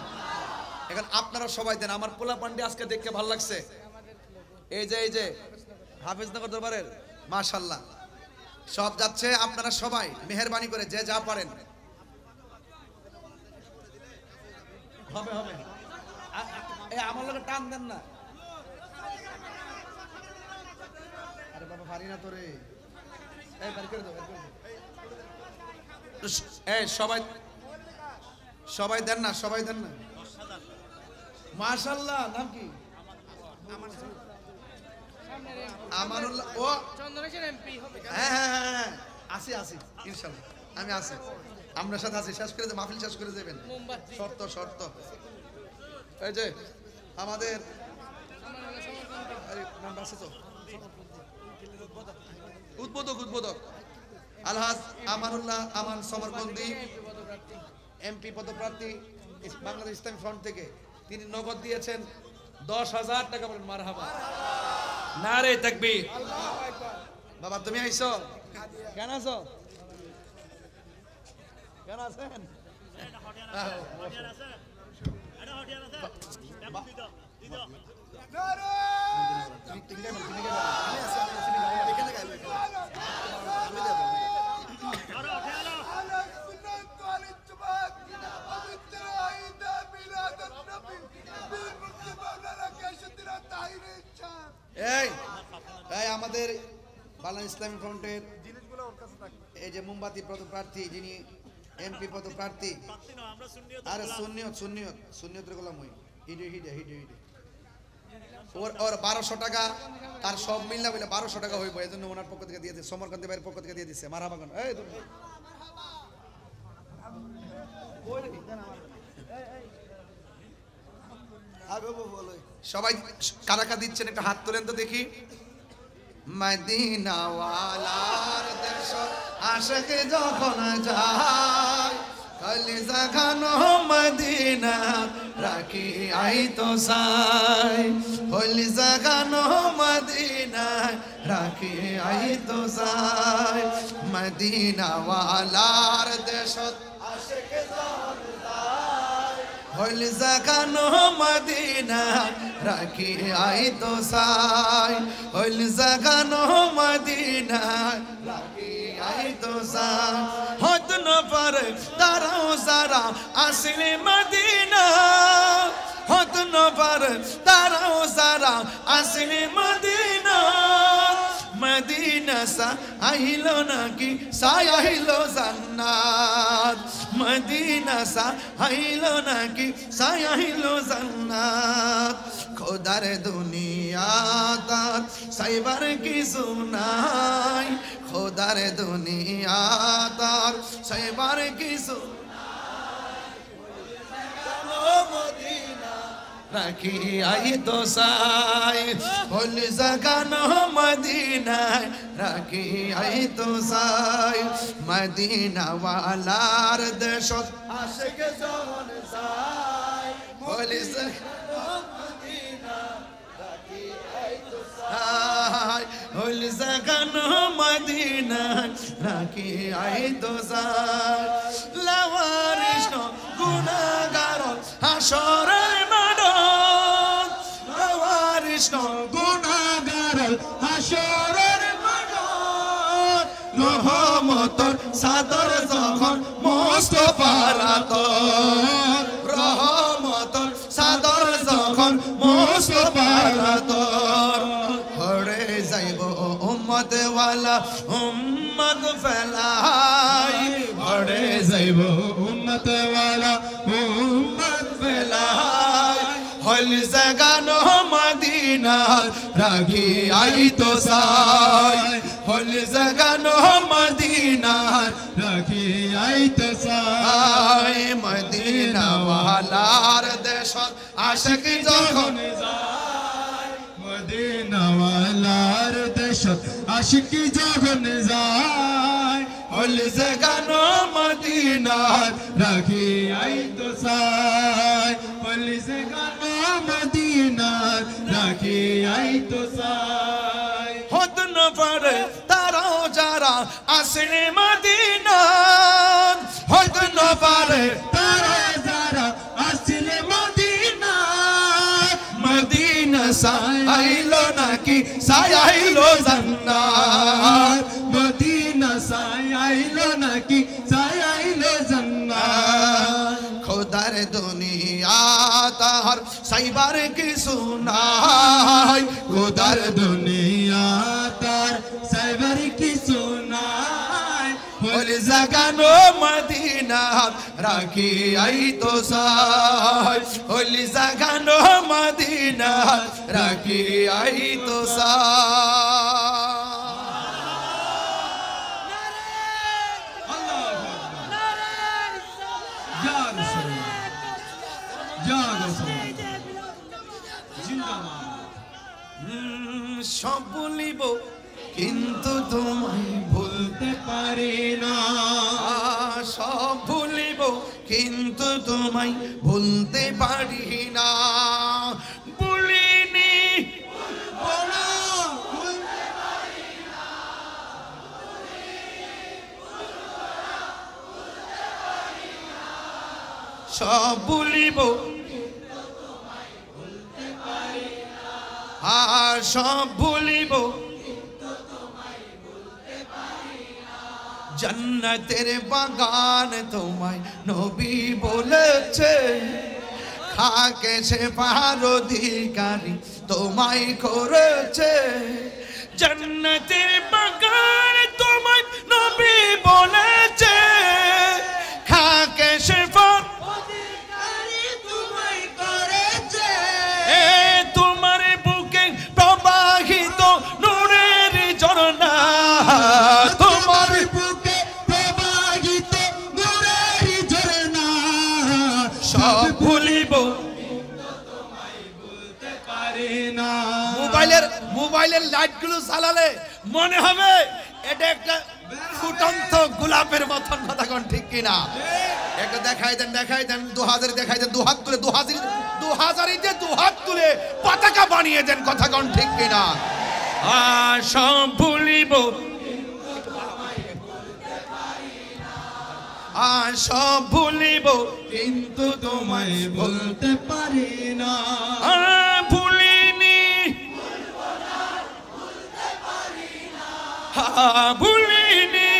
এখন আপনারা সবাই দেন, আমার পোলা পান্ডে আজকে দেখতে ভালো লাগছে। এই যে হাফেজনগর দরবারের মাশাআল্লাহ সব যাচ্ছে, আপনারা সবাই মেহেরবানি করে যে যা পারেন। হবে হবে, আমার লোকে টান দেন না। আরে বাবা পারি না তোরে, এই বাড়ি করে দাও, এই সবাই সবাই দেন না, সবাই দেন না। মাশাআল্লাহ, নাম কি? আমানুল্লাহ। ও চন্দনেশ্বর এমপি হবে। হ্যাঁ আসি ইনশাআল্লাহ, আমি আসি, আমরা সাথে আছি। শেষ করে মাহফিল শেষ করে দেবেন, শর্ত। এই যে আমাদের উদ্বোধক আলহাজ আমানুল্লাহ আমান সমরকন্দি, এমপি পদপ্রার্থী বাংলাদেশ ইসলামী ফ্রন্ট থেকে, তিনি নগদ দিয়েছেন 10,000 টাকা। বলেন মারহাবা, নারে তাকবীর। বাবা তুমি আইছো, কেন আছো? কেন আছেন? এই আমাদের বাংলাদেশ ইসলামী ফ্রন্টের এই যে মোমবাতি পদপ্রার্থী, যিনি এমপি পদপ্রার্থী, আরে সুন্নিয়তের গোলাম হই, হিডে ওর 1200 টাকা, তার সব মিললা বলে 1200 টাকা হইব, এই জন্য ওনার পক্ষ থেকে দিয়েছে, সমরকান্তি ভাইয়ের পক্ষ থেকে দিয়ে দিচ্ছে। মারহাবা কোন। এই সবাই কারাকা দিচ্ছেন, একটা হাত তোলেন তো দেখি। মদিনা ওয়ালার দেশ আশিক যখন যায়, কলিজা খানো মদিনা রাখি আই তো সাই, কলিজা খানো মদিনা রাখি আই তো সাই, মদিনা ওয়ালার দেশ আশিক যখন যায়, কলিজা খানো মদিনা রাখি আই তো সাই, কলিজা খানো মদিনা রাখি আই তো সাই। হত না পারে তারাও যারা আসলে মদিনা হত না পারে তারাও যারা আসলে মদিনা মদিনা সা আইলো নাকি সায়াইলো জান্নাত মদিনা সা আইলো নাকি সায়াইলো জান্নাত খোদার দুনিয়া তার সাইবার কিছু নাই খোদার দুনিয়া তার সাইবার কিছু রাখি আই তো সাই হল জাগানো মদিনায় রাখি আই তো সাই মদিনা ওয়ালার দেশত আশিক যখন সাই হল জাগানো মদিনা রাখি আই তো সাই হল জাগানো মদিনা রাখি আই তো সাই লাওয়ারিশ গুনাহগার হাসরের গুনাহগার হাসরের মাঠত রহমতের সাদর যখন মুস্তাফার আতর রহমতের সাদর যখন মুস্তাফার আতর হরে যাইব উম্মত ওয়ালা উম্মত ফেলাই হরে যাইব উম্মত ওয়ালা উম্মত ফেলাই হল জাগানো মদিনা রাখি আই তো সাই হল জাগানো মদিনা রাখি আই তো সাই মদিনা ওয়ালার দেশত আশিক যখন যায় মদিনা ওয়ালার দেশত আশিক যখন যায় হল জাগানো মদিনা রাখি আই তো সাই হল জাগানো মদিনা রাখি আই তো সাই হত না পারে তারাও যারা আসলে মদিনা হত না পারে তারা যারা আসলে মদিনা মদিনা সাইলো নাকি সাইলো জান্নাত মদিনা সাইলো নাকি সাইলো জান্নাত খোদার দুনিয়া তার সাইবার কিছু নাই খোদার দুনিয়া তার সাইবার কিছু নাই হল জাগানো মদিনা রাখি আই তো সাই হল জাগানো মদিনা রাখি আই তো সাই সব বলিব কিন্তু তোমায় ভুলতে পারি না সব ভুলিব কিন্তু তোমায় ভুলতে পারি না বলিনি সব ভুলিব সব ভুলিব জান্নাতের বাগান তোমায় নবী বলেছে খাকে সে পাহাড় অধিকারী তোমায় করেছে জান্নাতের বাগান তোমায় নবী বলেছে খাকে সে পাহাড় অধিকারী তোমায় করেছে তোমার বুকে প্রবাহিত নূরের ঝর্ণা তোমার বুকে প্রবাহিত নূরের ঝর্ণা সব ভুলিব তোমায় বলতে পারি না মোবাইলের লাইটগুলো জ্বালালে মনে হবে এটা একটা ফুটন্ত গোলাপের মতন কথা কোন ঠিক কিনা একটা দেখাই দেন 2000 দেখাই দেন দুহাত তুলে 2000 দুহাত তুলে পতাকা বানিয়ে দেন কথা কোন ঠিক কিনা সব ভুলিব সব ভুলিব কিন্তু তোমায় বলতে পারি না ভুলিনি ভুলিনি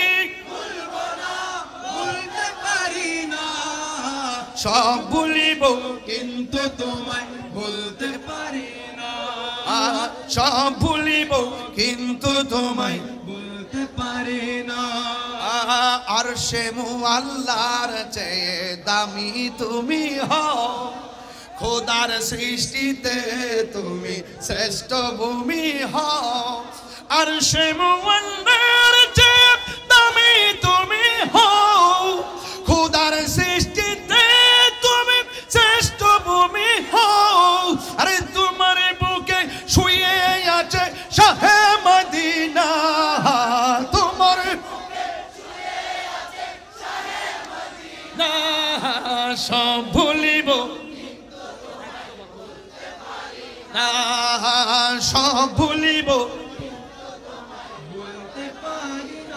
সব ভুলিব কিন্তু তোমায় বলতে পারি না, সব ভুলিব কিন্তু তোমায় বলতে পারি না। আর সে আল্লাহর চেয়ে দামি তুমি হও, খোদার সৃষ্টিতে তুমি শ্রেষ্ঠ ভূমি হও। আর সে আল্লাহর চেয়ে দামি তুমি হও, খোদার সৃষ্টিতে তুমি শ্রেষ্ঠ ভূমি হও। আরে তোমার বুকে শুয়ে আছে শাহে মদিনা, তোমার সব ভুলিব না, সব ভুলিব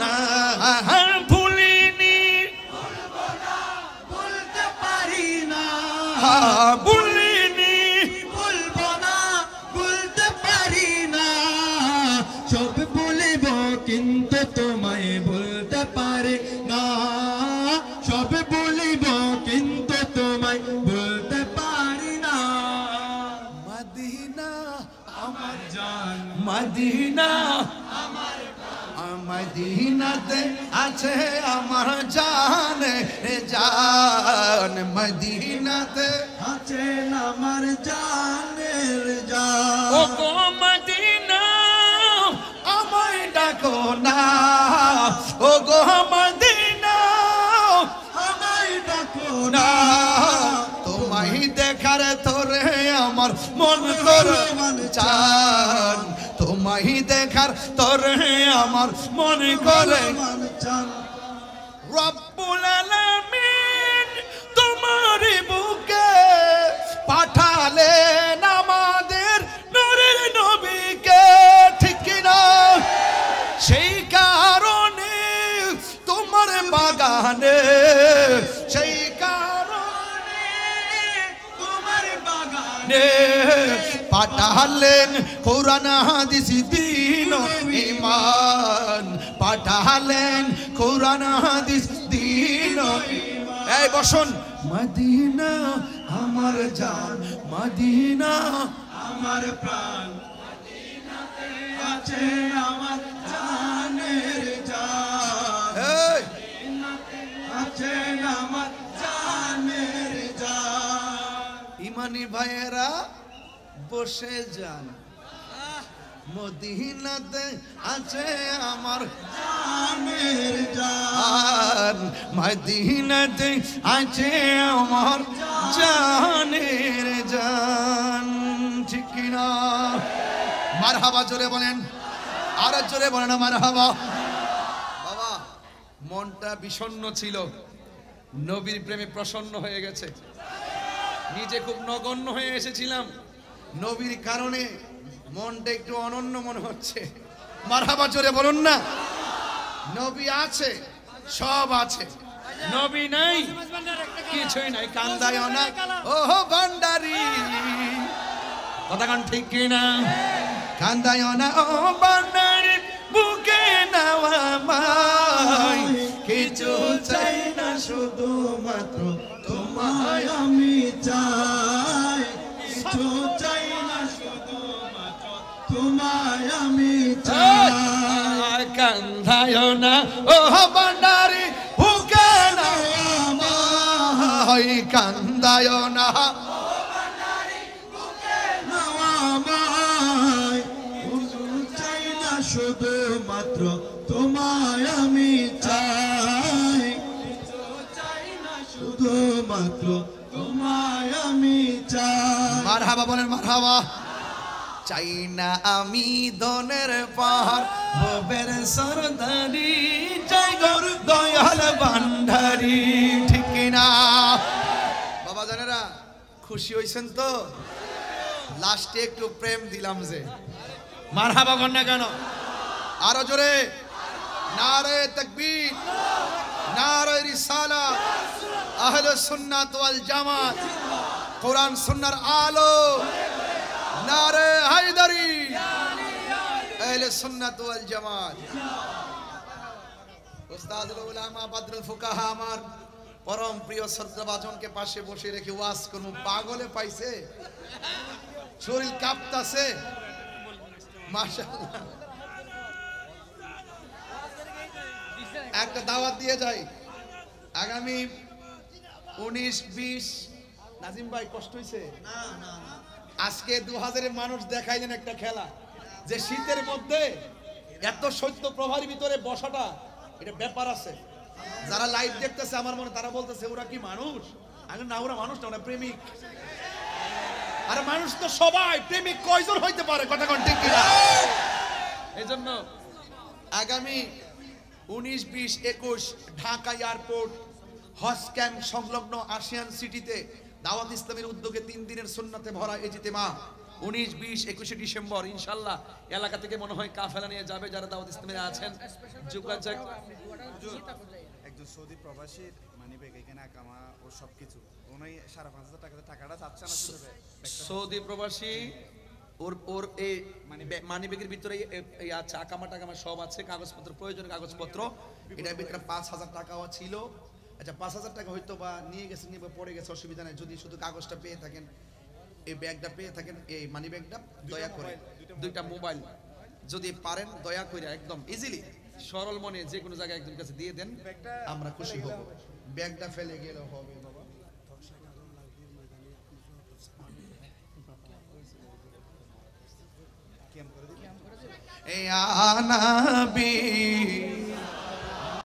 না, ভুলিনি বলতে পারি না, ভুলিনি বলবো না, বলতে পারি না। সব বলিব কিন্তু তোমায় বলতে পারি না, সব বলিব কিন্তু তোমায় বলতে পারি না। মদিনা আমার জান, মদিনা মদিনাতে আছে আমার জান, জান মদিনাতে আছেন আমার জানের জান। ও গো মদিনা আমায় ডাকো না, ও গো মদিনা আমায় ডাকো না, না, তোমায় দেখার তোরে আমার মন করে চান, তোমায় দেখার তোরে আমার মন করে আমার জান। রব্বুল আলামিন তোমার বুকে পাঠালেন আমাদের নূরের নবীকে, ঠিক কি না? সেই কারণে তোমার বাগানে, সেই কারণে তোমার বাগানে পাঠালেন কোরআন হাদিস দ্বীন ও ঈমান, পাঠালেন কোরআন হাদিস দ্বীন ও ঈমান। এই বসুন, মদিনা আমার জান, মদিনা আমার প্রাণ, মদিনাতে আছে আমার জানের জান, এই মদিনাতে আছে আমার জানের জান। ইমানি ভাইয়েরা বসে যান, মদিনাতে আছে আমার জানের জান, আর মদিনাতে আছে আমার জানের জান, ঠিক কিনা? মারহাবা জোরে বলেন, আর জোরে বলেন মারহাবা। বাবা মনটা বিষণ্ণ ছিল, নবীর প্রেমে প্রসন্ন হয়ে গেছে, নিজে খুব নগণ্য হয়ে এসেছিলাম, নবীর কারণে মনটা একটু অনন্য মনে হচ্ছে। মারহাবা জোরে বলুন না। নবী আছে, সব আছে, নবী নাই কিছুই নাই, কান্দায়ও না ওহো ভান্ডারি, কথা কান ঠিক কিনা? কান্দায়ও না ও ভান্ডারি, বুকে নেওয়া মাই, কিছু চাই না শুধু মাত্র তোমায় আমি চাই, কিছু চাই না শুধু মাত্র তোমায় আমি চাই। কান্দায়ও না ও ভান্ডারি, বুকে নেওয়া মাই, কান্দায়ও না আমায়, কিছু চাই না শুধু মাত্র তোমায় আমি চাই, কিছু চাই না শুধু মাত্র তোমায় আমি চাই। মারহাবা বলেন মারহাবা। চাই না আমি দনের পাহাড়, ববের সরদারি, চাই গর দয়াল ভান্ডারি, ঠিক কিনা? বাবা জানেরা খুশি হইছেন তো? লাস্টে একটু প্রেম দিলাম যে, মারহাবা কর না কেন? আরো জোরে নারে তাকবীর, নারে রিসালাত, আহলে সুন্নাত ওয়াল জামাত, কোরআন সুন্নাহর আলো, নারে হায়দারি, আহলে সুন্নাত ওয়াল জামাত। উস্তাদুল উলামা বদরুল ফুকাহা আমার পরম প্রিয় শ্রদ্ধাভাজনকে পাশে বসে রেখে ওয়াজ করবো, পাগলে পাইছে, শরীর কাঁপতাছে। মাশাআল্লাহ, একটা দাওয়াত দিয়ে যাই। আগামী 19-20 নাজিম ভাই কষ্ট হইছে? আজকে 2000 মানুষ দেখাইলেন একটা খেলা, যে শীতের মধ্যে এত সত্য প্রভার ভিতরে বসাটা, এটা ব্যাপার আছে। যারা লাইভ দেখতেছে আমার মনে, তারা বলতেছে ওরা কি মানুষ? আমি না, ওরা মানুষ না, ওরা প্রেমিক। আর মানুষ তো সবাই প্রেমিক, কয়জন হইতে পারে? কথা কোন ঠিক কিনা? এই জন্য আগামী 19-20-21 ঢাকা এয়ারপোর্ট হজ ক্যাম্প সংলগ্ন আসিয়ান সিটিতে দাওয়াত ইসলামের উদ্যোগে 3 দিনের সুন্নাতে ভরা ইজতিমা 19-20-21 ডিসেম্বর ইনশাআল্লাহ। এলাকা থেকে মনে হয় কাফেলা নিয়ে যাবে যারা দাওয়াত ইসলামে আছেন। যোগাযোগ একজন সৌদি প্রবাসীর মানি ব্যাগ এখানে আকামা ও সবকিছু উনি 5,500 টাকাতে টাকাটা চাচ্ছে না শুধু সৌদি প্রবাসী, ওর এই মানি ব্যাগের ভিতরে এই আছে আকামা টাকামা সব আছে, কাগজপত্র, প্রয়োজনীয় কাগজপত্র। এটার ভিতরে 5,000 টাকাও ছিল। আচ্ছা, 5,000 টাকা হয়তো বা নিয়ে গেছে, নিয়ে পড়ে গেছে, অসুবিধা নেই। যদি শুধু কাগজটা পেয়ে থাকেন, এই ব্যাগটা পেয়ে থাকেন, এই মানি ব্যাগটা, দয়া করে 2টা মোবাইল যদি পারেন, দয়া করে একদম ইজিলি সরল মনে যে কোনো জায়গায় একজন কাছে দিয়ে দেন, আমরা খুশি হব। ব্যাগটা ফেলে গেলে হবে বাবা। ক্যাম্প করে দিই। ইয়া নবী